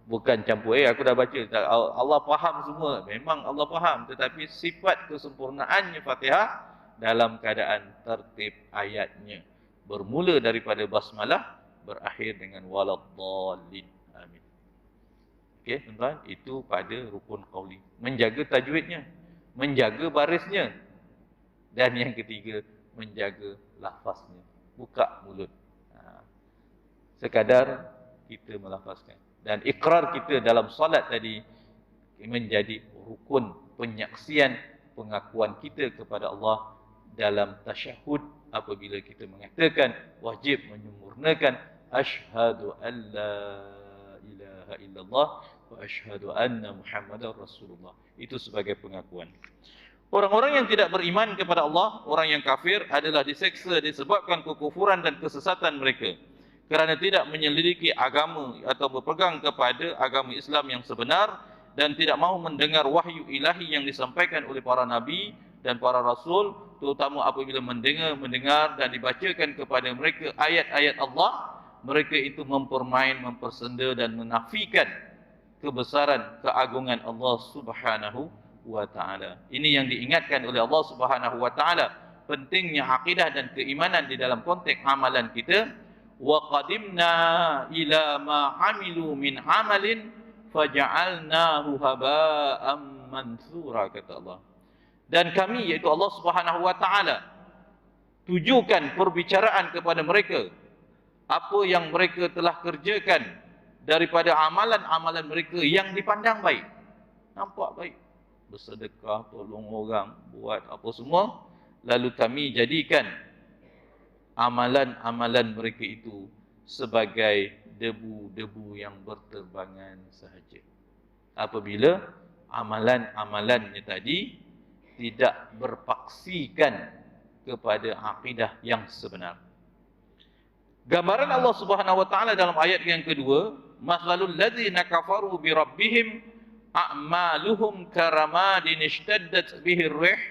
Bukan campur. Aku dah baca. Allah faham semua. Memang Allah faham. Tetapi sifat kesempurnaannya Fatihah dalam keadaan tertib ayatnya. Bermula daripada basmalah, berakhir dengan waladdallin. Amin. Okey, tuan-tuan, itu pada rukun qauli. Menjaga tajwidnya, menjaga barisnya. Dan yang ketiga, menjaga lafaznya. Buka mulut. Sekadar kita melafazkan. Dan ikrar kita dalam solat tadi menjadi rukun penyaksian pengakuan kita kepada Allah dalam tasyahud apabila kita mengatakan wajib menyempurnakan asyhadu an la ilaha illallah wa asyhadu anna Muhammadar Rasulullah. Itu sebagai pengakuan. Orang-orang yang tidak beriman kepada Allah, orang yang kafir adalah diseksa disebabkan kekufuran dan kesesatan mereka kerana tidak menyelidiki agama atau berpegang kepada agama Islam yang sebenar dan tidak mahu mendengar wahyu ilahi yang disampaikan oleh para nabi dan para rasul, terutama apabila mendengar dan dibacakan kepada mereka ayat-ayat Allah, mereka itu mempermain, mempersenda dan menafikan kebesaran keagungan Allah Subhanahu wa ta'ala. Ini yang diingatkan oleh Allah Subhanahu wa ta'ala, pentingnya akidah dan keimanan di dalam konteks amalan kita. Wa qadimna ila ma amilu min amalin faja'alnahu haba'an mansura, kata Allah. Dan kami, iaitu Allah Subhanahu wa ta'ala, tujukan perbicaraan kepada mereka apa yang mereka telah kerjakan daripada amalan-amalan mereka yang dipandang baik, nampak baik, bersedekah, tolong orang, buat apa semua, lalu kami jadikan amalan-amalan mereka itu sebagai debu-debu yang berterbangan sahaja. Apabila amalan-amalannya tadi tidak berpaksikan kepada akidah yang sebenar. Gambaran Allah Subhanahu wa ta'ala dalam ayat yang kedua, mathalul ladzina kafaru bi rabbihim a'maluhum karamadin ishtaddat bihi ar-rih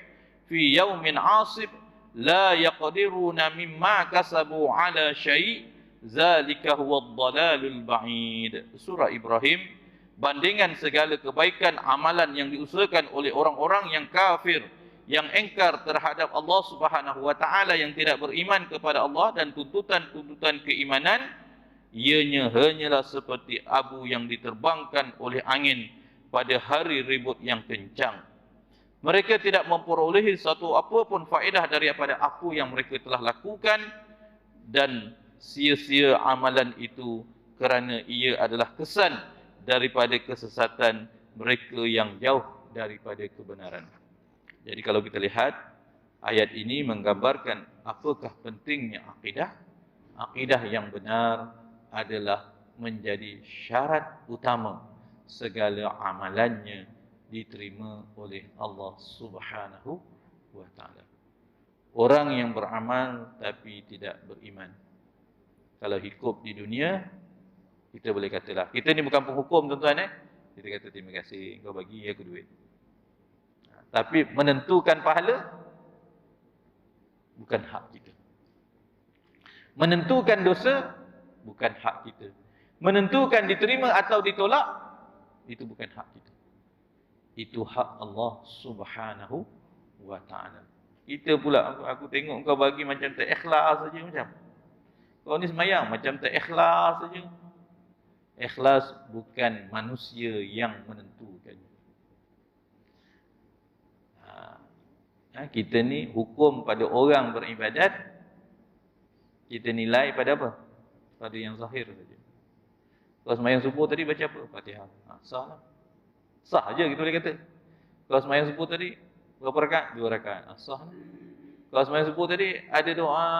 fi yawmin 'asib la yaqdiruna mimma kasabu 'ala syai' zalika huwad dalalul ba'id. Surah Ibrahim, bandingan segala kebaikan amalan yang diusahakan oleh orang-orang yang kafir, yang engkar terhadap Allah Subhanahu wa ta'ala, yang tidak beriman kepada Allah dan tuntutan-tuntutan keimanan, ianya hanyalah seperti abu yang diterbangkan oleh angin pada hari ribut yang kencang. Mereka tidak memperolehi satu apapun faedah daripada apa yang mereka telah lakukan, dan sia-sia amalan itu kerana ia adalah kesan daripada kesesatan mereka yang jauh daripada kebenaran. Jadi kalau kita lihat, ayat ini menggambarkan apakah pentingnya akidah. Akidah yang benar adalah menjadi syarat utama segala amalannya diterima oleh Allah Subhanahu wa ta'ala. Orang yang beramal tapi tidak beriman, kalau hidup di dunia, kita boleh katalah, kita ni bukan penghukum tuan-tuan, kita kata terima kasih, kau bagi aku duit. Tapi menentukan pahala bukan hak kita. Menentukan dosa bukan hak kita. Menentukan diterima atau ditolak, itu bukan hak kita. Itu hak Allah Subhanahu wa ta'ala. Kita pula, aku tengok kau bagi macam tak ikhlas saja, macam kau ni semayang macam tak ikhlas saja. Ikhlas bukan manusia yang menentukan. Kita ni hukum pada orang beribadat, kita nilai pada apa? Pada yang zahir saja. Kalau sembahyang subuh tadi baca apa? Fatihah. Sah lah. Sah aja kita boleh kata. Kalau sembahyang subuh tadi berapa rakaat? 2 rakaat. Sah lah. Kalau sembahyang subuh tadi ada doa,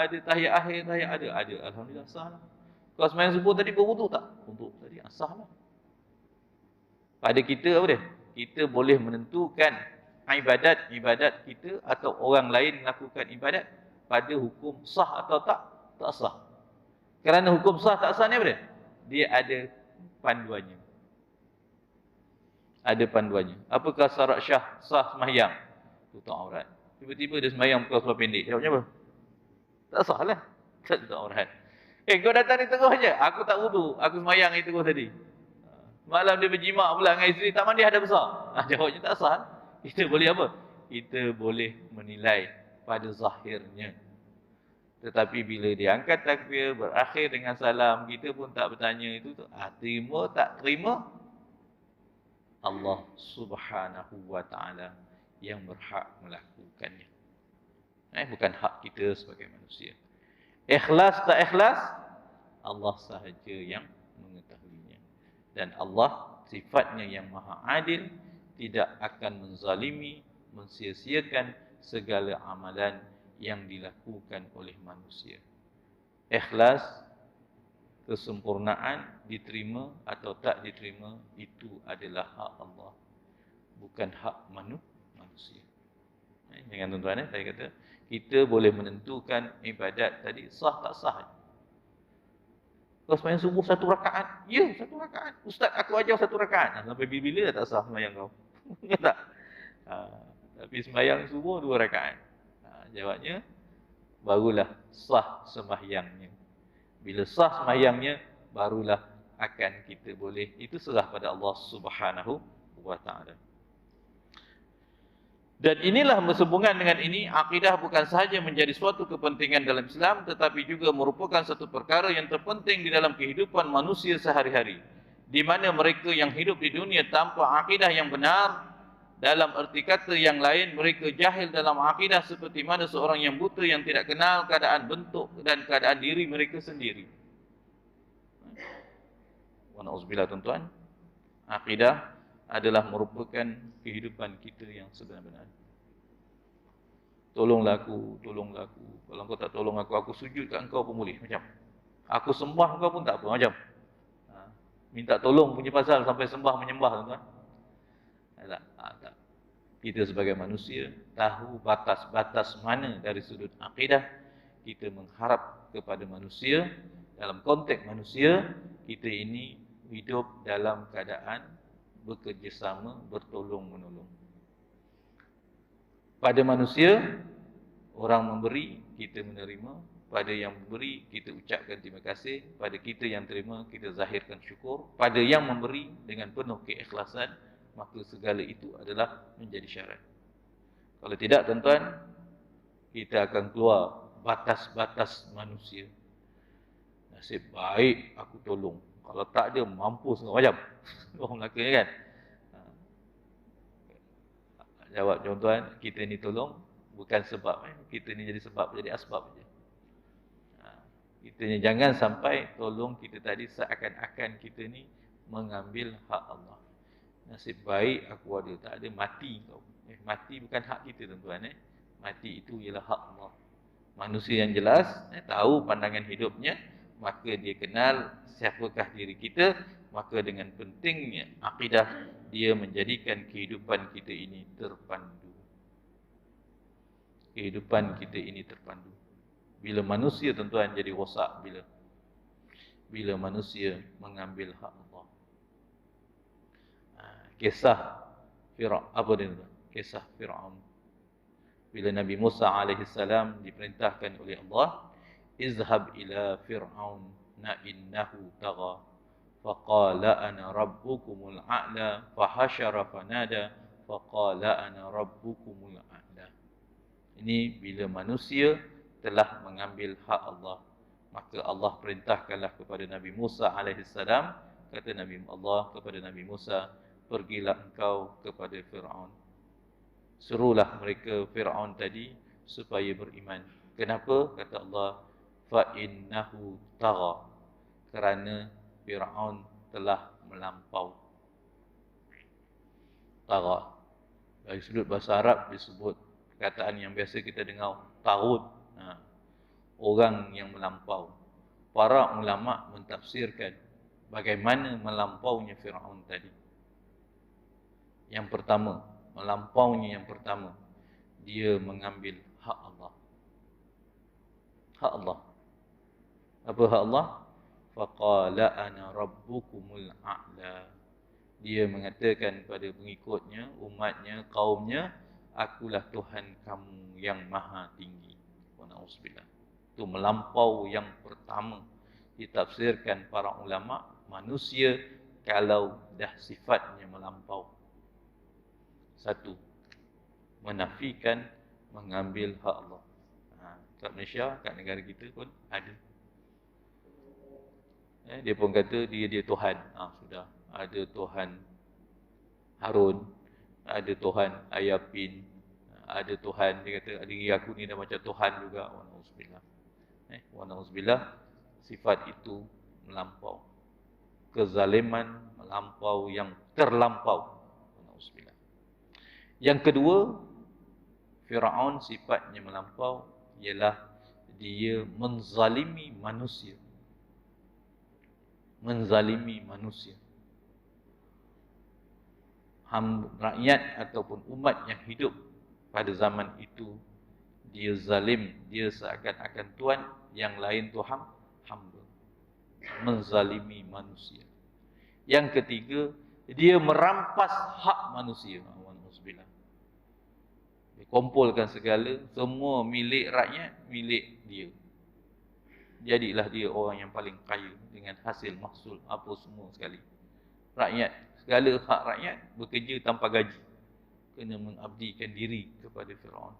ada tahiyat akhir, ada. Alhamdulillah, sah lah. Kalau sembahyang subuh tadi berwudu tak? Wudu tadi, sah lah. Pada kita apa dia? Kita boleh menentukan ibadat kita atau orang lain melakukan ibadat pada hukum sah atau tak sah. Kerana hukum sah tak sah ni apa dia? Dia ada panduannya. Ada panduannya. Apakah syarat sah sembahyang? Tutup aurat. Tiba-tiba dia sembahyang pakai seluar pendek. Jawabnya apa? Tak sah lah. Tutup aurat. Kau datang ni terus je. Aku tak wudu. Aku sembahyang ni terus tadi. Malam dia berjimat pula dengan isteri. Tak mandi ada besar. Jawabnya tak sah. Kita boleh apa? Kita boleh menilai pada zahirnya. Tetapi bila dia angkat takbir, berakhir dengan salam, kita pun tak bertanya itu tu, terima tak terima? Allah Subhanahu wa ta'ala yang berhak melakukannya. Bukan hak kita sebagai manusia. Ikhlas tak ikhlas, Allah sahaja yang mengetahuinya. Dan Allah sifatnya yang maha adil, tidak akan menzalimi mensia-siakan segala amalan yang dilakukan oleh manusia. Ikhlas, kesempurnaan, diterima atau tak diterima, itu adalah hak Allah, bukan hak manusia. Jangan tuan-tuan, saya kata, kita boleh menentukan ibadat tadi sah tak sah. Kau sembahyang subuh 1 rakaat, ya 1 rakaat. Ustaz, aku ajar 1 rakaat. Sampai bila tak sah sembahyang kau? Tak. Tapi sembahyang subuh 2 rakaat. Jawabnya, barulah sah sembahyangnya. Bila sah sembahyangnya, barulah akan kita boleh. Itu serah pada Allah Subhanahu wa Ta'ala. Dan inilah bersambungan dengan ini, akidah bukan sahaja menjadi suatu kepentingan dalam Islam, tetapi juga merupakan satu perkara yang terpenting di dalam kehidupan manusia sehari-hari. Di mana mereka yang hidup di dunia tanpa akidah yang benar, dalam erti kata yang lain, mereka jahil dalam akidah seperti mana seorang yang buta yang tidak kenal keadaan bentuk dan keadaan diri mereka sendiri. Wa na'udzubillah tuan-tuan, akidah adalah merupakan kehidupan kita yang sebenar-benar. Tolonglah aku, tolonglah aku. Kalau kau tak tolong aku sujud kat engkau pun boleh. Macam aku sembah engkau pun tak apa. Macam minta tolong punya pasal sampai sembah menyembah tuan-tuan. Tak. Kita sebagai manusia tahu batas-batas mana dari sudut akidah kita mengharap kepada manusia. Dalam konteks manusia, kita ini hidup dalam keadaan bekerjasama, bertolong-menolong. Pada manusia, orang memberi, kita menerima. Pada yang memberi, kita ucapkan terima kasih. Pada kita yang terima, kita zahirkan syukur. Pada yang memberi dengan penuh keikhlasan, maka segala itu adalah menjadi syarat. Kalau tidak, tuan-tuan, kita akan keluar batas-batas manusia. Nasib baik aku tolong. Kalau tak, dia mampus macam orang Melaka ni kan. Jawab tuan-tuan, kita ni tolong bukan sebab kita ni jadi sebab, jadi asbab saja. Kita ni jangan sampai tolong kita tadi seakan-akan kita ni mengambil hak Allah. Nasib baik aku ada, tak ada mati kau. Mati bukan hak kita tuan-tuan. Mati itu ialah hak Allah. Manusia yang jelas tahu pandangan hidupnya, maka dia kenal siapakah diri kita, maka dengan pentingnya akidah, dia menjadikan kehidupan kita ini terpandu. Kehidupan kita ini terpandu. Bila manusia tuan-tuan jadi rosak, bila manusia mengambil hak Allah. Kisah Kisah Fir'aun. Bila Nabi Musa alaihissalam diperintahkan oleh Allah, izhab ila Fir'aun innahu tagha faqala ana rabbukumul a'la fahashara fanada faqala ana rabbukumul a'la. Ini bila manusia telah mengambil hak Allah, maka Allah perintahkanlah kepada Nabi Musa alaihissalam, kata Nabi Allah kepada Nabi Musa, pergilah engkau kepada Fir'aun. Suruhlah mereka Fir'aun tadi supaya beriman. Kenapa? Kata Allah, fa'innahu tagha, kerana Fir'aun telah melampau. Tagha. Dari sudut bahasa Arab disebut perkataan yang biasa kita dengar, taghut. Orang yang melampau. Para ulama mentafsirkan bagaimana melampaunya Fir'aun tadi. Yang pertama, melampaunya yang pertama, dia mengambil hak Allah. Hak Allah. Apa hak Allah? Faqala ana rabbukumul a'la. Dia mengatakan pada pengikutnya, umatnya, kaumnya, akulah Tuhan kamu yang maha tinggi. Wa na'udzubillah. Itu melampau yang pertama. Ditafsirkan para ulama, manusia kalau dah sifatnya melampau. Satu, menafikan, mengambil hak Allah. Kat Malaysia, kat negara kita pun ada. Dia pun kata dia Tuhan. Sudah. Ada Tuhan Harun, ada Tuhan Ayapin, ada Tuhan, dia kata diri aku ni dah macam Tuhan juga. Wa na'udzubillah. Wa na'udzubillah, sifat itu melampau. Kezaliman melampau yang terlampau. Wa na'udzubillah. Yang kedua, Firaun sifatnya melampau ialah dia menzalimi manusia. Menzalimi manusia. Rakyat ataupun umat yang hidup pada zaman itu, dia zalim, dia seakan-akan tuan, yang lain tu hamba. Menzalimi manusia. Yang ketiga, dia merampas hak manusia. Alhamdulillah. Dia kumpulkan segala, semua milik rakyat, milik dia. Jadilah dia orang yang paling kaya dengan hasil mahsul apa semua sekali. Rakyat, segala hak rakyat bekerja tanpa gaji. Kena mengabdikan diri kepada Firaun.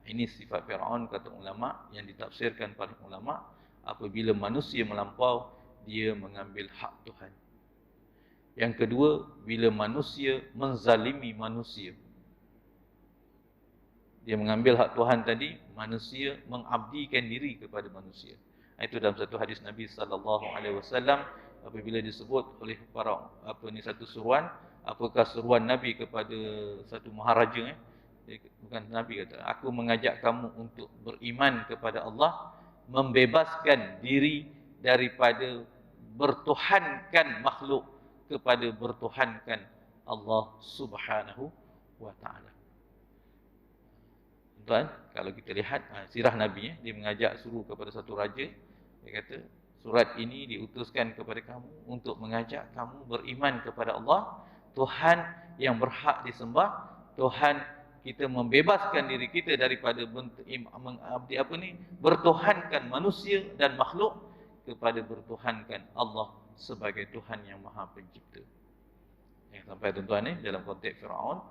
Ini sifat Firaun kata ulama, yang ditafsirkan oleh ulama, apabila manusia melampau, dia mengambil hak Tuhan. Yang kedua, bila manusia menzalimi manusia. Dia mengambil hak Tuhan tadi, manusia mengabdikan diri kepada manusia. Itu dalam satu hadis Nabi SAW, apabila disebut oleh para satu seruan, apakah seruan Nabi kepada satu maharaja, bukan Nabi kata, aku mengajak kamu untuk beriman kepada Allah, membebaskan diri daripada bertuhankan makhluk kepada bertuhankan Allah Subhanahu wa taala. Tuan, kalau kita lihat sirah Nabi, dia mengajak suruh kepada satu raja. Dia kata, surat ini diutuskan kepada kamu untuk mengajak kamu beriman kepada Allah, Tuhan yang berhak disembah, Tuhan kita membebaskan diri kita daripada bertuhankan manusia dan makhluk kepada bertuhankan Allah sebagai Tuhan yang Maha Pencipta. Yang sampai tuan-tuan ni dalam konteks Firaun,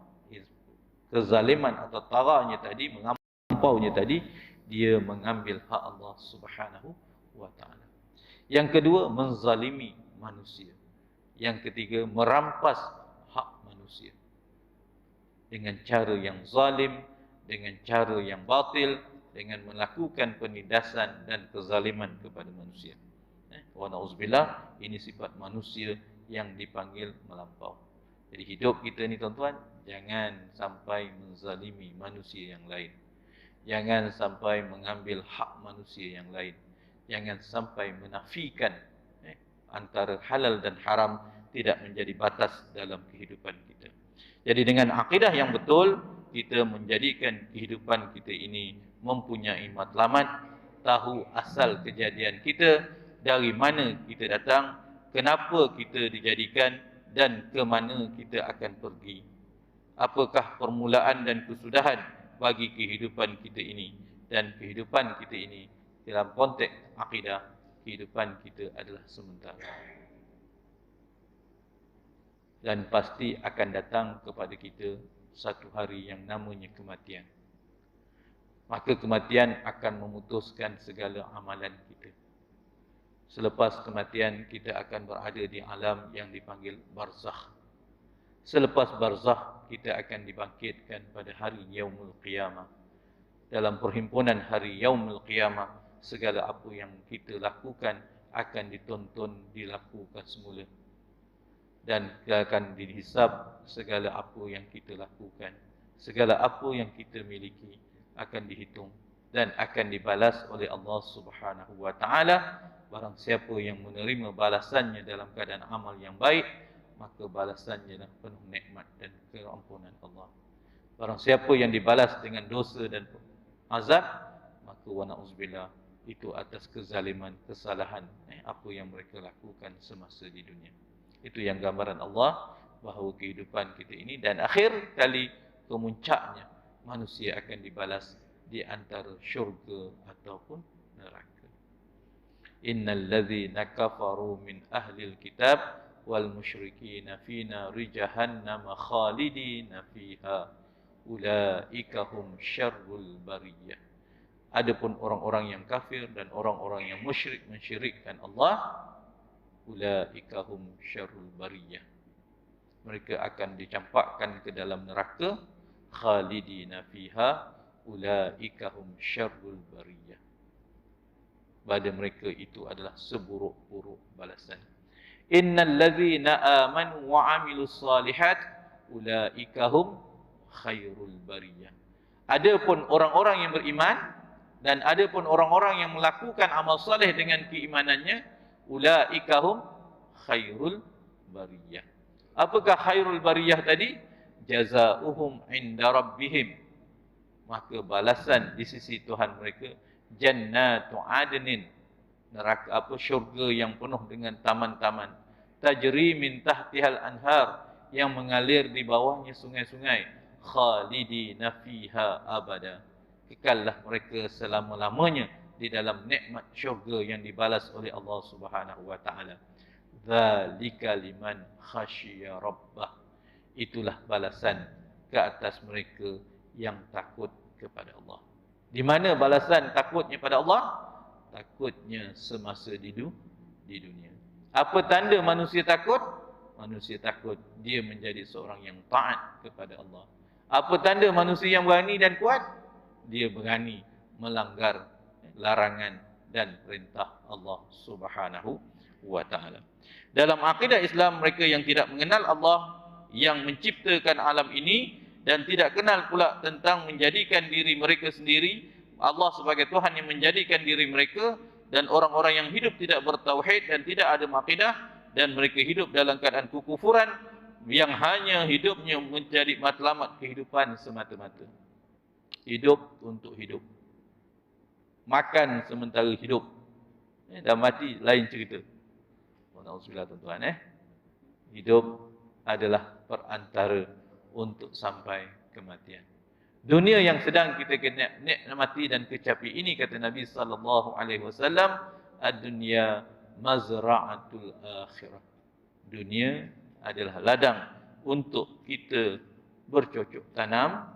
kezaliman atau taranya tadi, mengampaunya tadi, dia mengambil hak Allah Subhanahu wa taala. Yang kedua, menzalimi manusia. Yang ketiga, merampas hak manusia dengan cara yang zalim, dengan cara yang batil, dengan melakukan penindasan dan kezaliman kepada manusia. Wa na'udzubillah, ini sifat manusia yang dipanggil melampau. Jadi hidup kita ni tuan-tuan, jangan sampai menzalimi manusia yang lain. Jangan sampai mengambil hak manusia yang lain. Jangan sampai menafikan antara halal dan haram tidak menjadi batas dalam kehidupan kita. Jadi dengan akidah yang betul, kita menjadikan kehidupan kita ini mempunyai matlamat, tahu asal kejadian kita, dari mana kita datang, kenapa kita dijadikan, dan ke mana kita akan pergi. Apakah permulaan dan kesudahan bagi kehidupan kita ini. Dan kehidupan kita ini dalam konteks akidah, kehidupan kita adalah sementara. Dan pasti akan datang kepada kita satu hari yang namanya kematian. Maka kematian akan memutuskan segala amalan kita. Selepas kematian, kita akan berada di alam yang dipanggil barzakh. Selepas barzakh, kita akan dibangkitkan pada hari Yaumul Qiyamah. Dalam perhimpunan hari Yaumul Qiyamah, segala apa yang kita lakukan akan ditonton, dilakukan semula. Dan akan dihisab segala apa yang kita lakukan. Segala apa yang kita miliki akan dihitung dan akan dibalas oleh Allah Subhanahu wa taala. Barang siapa yang menerima balasannya dalam keadaan amal yang baik, maka balasannya adalah penuh nikmat dan keampunan Allah. Barang siapa yang dibalas dengan dosa dan azab, maka wa na'udzubillah, itu atas kezaliman, kesalahan apa yang mereka lakukan semasa di dunia. Itu yang gambaran Allah bahawa kehidupan kita ini, dan akhir kali kemuncaknya manusia akan dibalas di antara syurga ataupun neraka. Innal ladzina kafaru min ahlil kitab wal musyrikin fi nari jahannam khalidina fiha ulaika hum syarrul bariyah. Adapun orang-orang yang kafir dan orang-orang yang musyrik mensyirikkan Allah, ulaika hum syarrul bariyah. Mereka akan dicampakkan ke dalam neraka, khalidina fiha ulaika hum syarrul bariyah. Pada mereka itu adalah seburuk-buruk balasan. Innal ladzina amanu wa 'amilus salihat ulaika hum khairul bariyah. Adapun orang-orang yang beriman dan adapun orang-orang yang melakukan amal soleh dengan keimanannya, ulaika hum khairul bariyah. Apakah khairul bariyah tadi? Jazaohum inda rabbihim, maka balasan di sisi Tuhan mereka jannatu adnin, neraka syurga yang penuh dengan taman-taman, tajri min tahtihal anhar, yang mengalir di bawahnya sungai-sungai, khalidina fiha abada, kekallah mereka selama-lamanya di dalam nikmat syurga yang dibalas oleh Allah Subhanahu wa taala. Dzalika liman khasyiya rabbah, itulah balasan ke atas mereka yang takut kepada Allah. Di mana balasan takutnya pada Allah? Takutnya semasa di dunia. Apa tanda manusia takut? Manusia takut dia menjadi seorang yang taat kepada Allah. Apa tanda manusia yang berani dan kuat? Dia berani melanggar larangan dan perintah Allah Subhanahu wa taala. Dalam akidah Islam, mereka yang tidak mengenal Allah yang menciptakan alam ini dan tidak kenal pula tentang menjadikan diri mereka sendiri, Allah sebagai Tuhan yang menjadikan diri mereka, dan orang-orang yang hidup tidak bertauhid dan tidak ada akidah, dan mereka hidup dalam keadaan kekufuran yang hanya hidupnya menjadi matlamat kehidupan semata-mata. Hidup untuk hidup, makan sementara hidup, dah mati lain cerita. Alhamdulillah tuan-tuan, hidup adalah perantara untuk sampai kematian. Dunia yang sedang kita nikmati dan kecapi ini, kata Nabi sallallahu alaihi wasallam, ad-dunya mazra'atul akhirah. Dunia adalah ladang untuk kita bercocok tanam,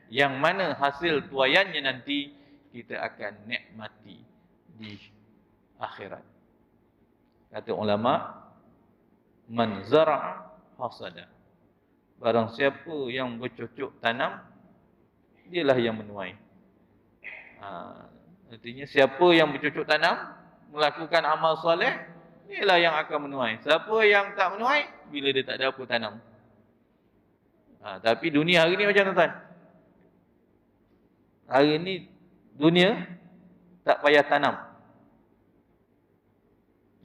yang mana hasil tuaiannya nanti kita akan nikmati di akhirat. Kata ulama, man zara'a hasada, barang siapa yang bercocok tanam, dialah yang menuai. Artinya siapa yang bercocok tanam, melakukan amal soleh, dialah yang akan menuai. Siapa yang tak menuai, bila dia tak ada apa tanam. Tapi dunia hari ni macam tuan-tuan. Hari ni dunia tak payah tanam.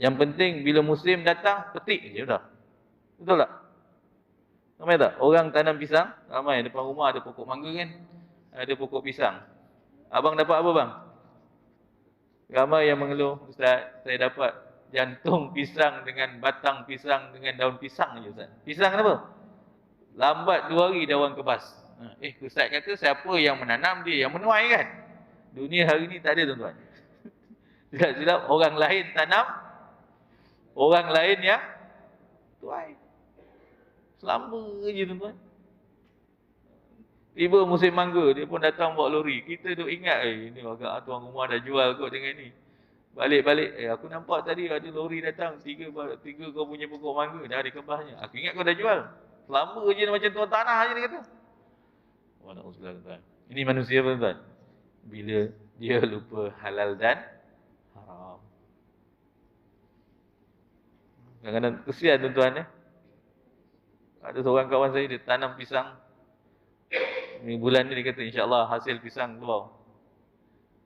Yang penting bila musim datang, petik je dah. Betul tak? Ramai tak? Orang tanam pisang, ramai. Depan rumah ada pokok mangga kan? Ada pokok pisang. Abang dapat apa bang? Ramai yang mengeluh, Ustaz, saya dapat jantung pisang dengan batang pisang dengan daun pisang je Ustaz. Pisang kenapa? Lambat 2 hari daun kebas. Ustaz kata siapa yang menanam, dia yang menuai kan? Dunia hari ni tak ada tuan-tuan. Silap-silap orang lain tanam, orang lain yang tuai. Selamba je tuan-tuan. Tiba musim mangga, dia pun datang bawa lori. Kita duk ingat, ini agak tuan rumah dah jual kot dengan ni. Balik-balik, aku nampak tadi ada lori datang, tiga kau punya pokok mangga, dah ada kebasnya. Aku ingat kau dah jual. Selamba je macam tuan tanah je dia kata. Wallahu tuan. Ini manusia tuan-tuan. Bila dia lupa halal dan haram. Kadang-kadang kesian tuan-tuan. Ada seorang kawan saya, dia tanam pisang. Ini bulan ni dia kata insya-Allah hasil pisang keluar.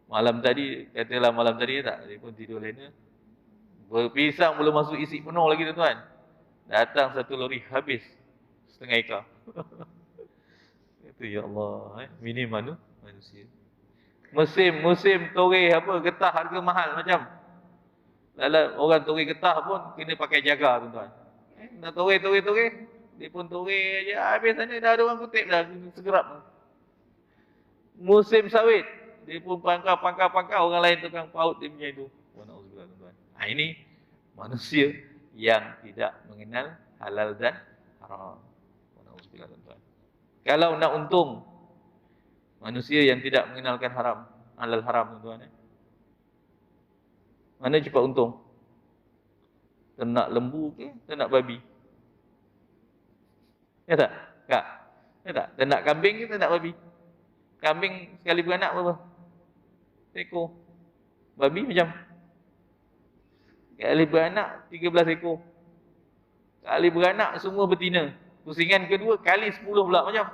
Malam tadi, katalah malam tadi tak, dia pun tidur lena. Berpisang belum masuk isi penuh lagi tuan-tuan. Datang satu lori habis setengah ekar. Kata ya Allah, ini manusia. Musim toreh apa, getah harga mahal macam. Lala orang toreh getah pun kena pakai jaga tuan-tuan. Dah toreh, dia pun toreh je, habis sana dah ada orang kutip dah, segerap. Musim sawit, dia pun pangkal, orang lain tukang paut dia punya itu. Tuan-tuan. Ini manusia yang tidak mengenal halal dan haram. Tuan-tuan. Kalau nak untung, manusia yang tidak mengenalkan haram, halal haram tuan-tuan. Mana cepat untung? Ternak lembu ke ternak babi? Ya tak? Kak? Ya tak? Ternak kambing ke ternak babi? Kambing sekali beranak berapa? Ekor. Babi macam? Sekali beranak 13 ekor. Kali beranak semua betina. Pusingan kedua kali 10 pula macam?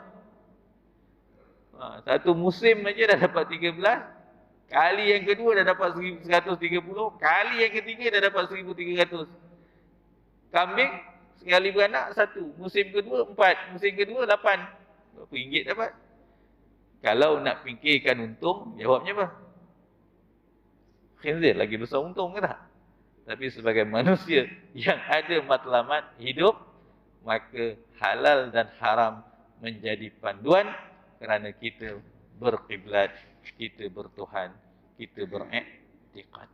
Satu musim aja dah dapat 13. Kali yang kedua dah dapat 1130. Kali yang ketiga dah dapat 1300. Kambing sekali beranak 1. Musim kedua 4. Musim kedua 8. Berapa ringgit dapat? Kalau nak fikirkan untung, jawabnya apa? Khinzir lagi besar untung ke tak? Tapi sebagai manusia yang ada matlamat hidup, maka halal dan haram menjadi panduan kerana kita berkiblat, kita bertuhan, kita beriktikad.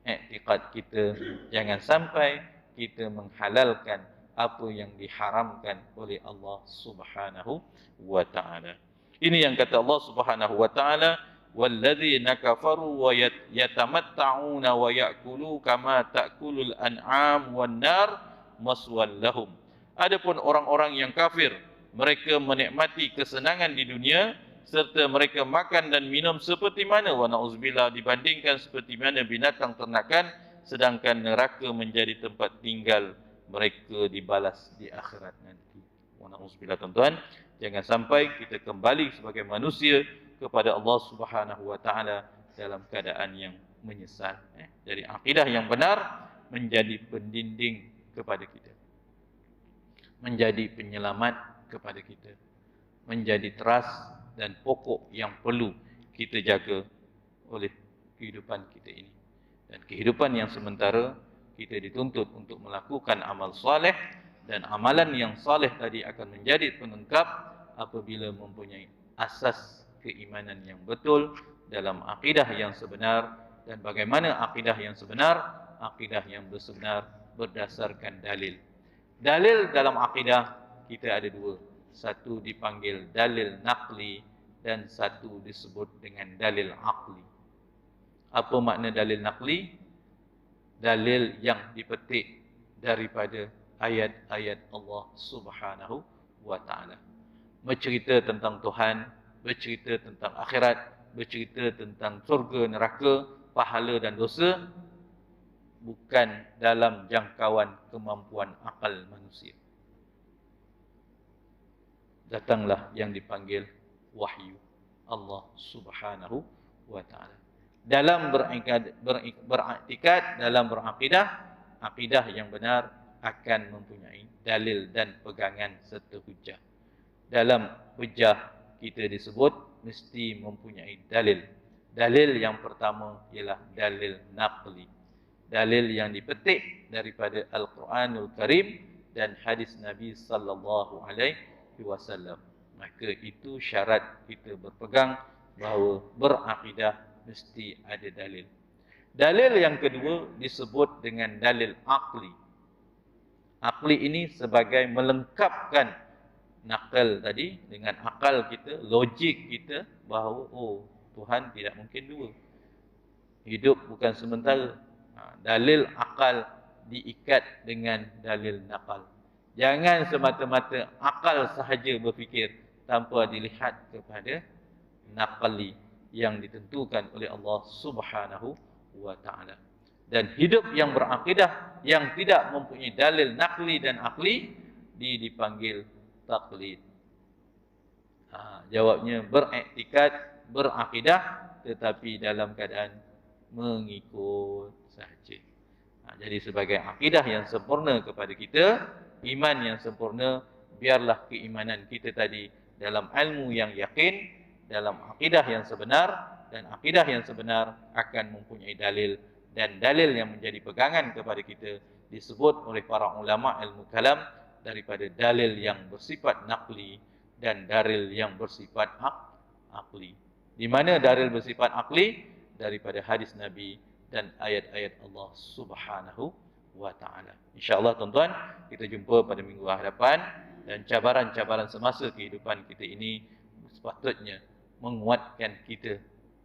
Iktikad kita jangan sampai kita menghalalkan apa yang diharamkan oleh Allah Subhanahu wa taala. Ini yang kata Allah Subhanahu wa taala, walladzina kafaru wa yatamatta'una wa ya'kulu kama ta'kulul an'am wan nar maswal lahum. Adapun orang-orang yang kafir, mereka menikmati kesenangan di dunia serta mereka makan dan minum seperti mana, wa na'udzubillah, dibandingkan seperti mana binatang ternakan, sedangkan neraka menjadi tempat tinggal mereka dibalas di akhirat nanti. Wa na'udzubillah, tuan-tuan, jangan sampai kita kembali sebagai manusia kepada Allah Subhanahu wa taala dalam keadaan yang menyesal. Jadi akidah yang benar menjadi pendinding kepada kita, menjadi penyelamat kepada kita, menjadi teras dan pokok yang perlu kita jaga oleh kehidupan kita ini. Dan kehidupan yang sementara, kita dituntut untuk melakukan amal soleh, dan amalan yang soleh tadi akan menjadi pelengkap apabila mempunyai asas keimanan yang betul dalam akidah yang sebenar. Dan bagaimana akidah yang sebenar? Akidah yang benar berdasarkan dalil. Dalil dalam akidah kita ada dua. Satu dipanggil dalil naqli dan satu disebut dengan dalil aqli. Apa makna dalil naqli? Dalil yang dipetik daripada ayat-ayat Allah Subhanahu wa taala. Bercerita tentang Tuhan, bercerita tentang akhirat, bercerita tentang surga, neraka, pahala dan dosa, bukan dalam jangkauan kemampuan akal manusia. Datanglah yang dipanggil wahyu Allah Subhanahu wa taala. Dalam beriktikad, dalam berakidah, akidah yang benar akan mempunyai dalil dan pegangan serta hujah. Dalam hujah kita disebut mesti mempunyai dalil. Dalil yang pertama ialah dalil naqli. Dalil yang dipetik daripada Al-Quranul Karim dan hadis Nabi sallallahu alaihi wasallam. Maka itu syarat kita berpegang bahawa berakidah mesti ada dalil. Dalil yang kedua disebut dengan dalil akli. Akli ini sebagai melengkapkan nakal tadi dengan akal kita, logik kita bahawa Tuhan tidak mungkin dua. Hidup bukan sementara. Dalil akal diikat dengan dalil nakal. Jangan semata-mata akal sahaja berfikir tanpa dilihat kepada naqli yang ditentukan oleh Allah Subhanahu wa taala. Dan hidup yang berakidah yang tidak mempunyai dalil naqli dan akli dipanggil taqlid. Jawabnya beriktikad, berakidah tetapi dalam keadaan mengikut sahaja. Jadi sebagai akidah yang sempurna kepada kita, iman yang sempurna, biarlah keimanan kita tadi dalam ilmu yang yakin, dalam akidah yang sebenar, dan akidah yang sebenar akan mempunyai dalil, dan dalil yang menjadi pegangan kepada kita disebut oleh para ulama ilmu kalam daripada dalil yang bersifat naqli dan dalil yang bersifat akli. Di mana dalil bersifat akli? Daripada hadis Nabi dan ayat-ayat Allah Subhanahu wa taala. Insya-Allah tuan-tuan, kita jumpa pada minggu hadapan, dan cabaran-cabaran semasa kehidupan kita ini sepatutnya menguatkan kita,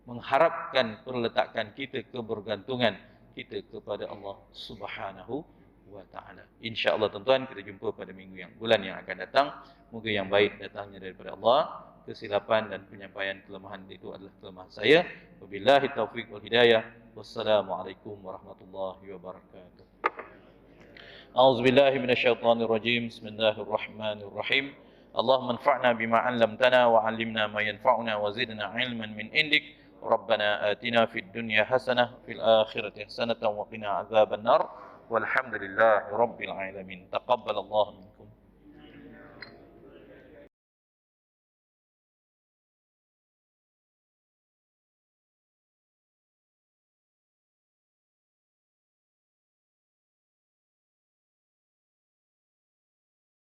mengharapkan perletakan kita, kebergantungan kita kepada Allah Subhanahu wa taala. Insya-Allah tuan-tuan, kita jumpa pada bulan yang akan datang. Moga yang baik datangnya daripada Allah. Kesilapan dan penyampaian kelemahan itu adalah kelemahan saya. Wabillahi taufiq wal hidayah. Wassalamualaikum warahmatullahi wabarakatuh. A'udzubillahi minasyaitonirrajim. Bismillahirrahmanirrahim. اللهم انفعنا بما علمتنا وعلمنا ما ينفعنا وزدنا علما من عندك. ربنا آتنا في الدنيا حسنة وفي الآخرة حسنة وقنا عذاب النار والحمد لله رب العالمين. تقبل الله منا.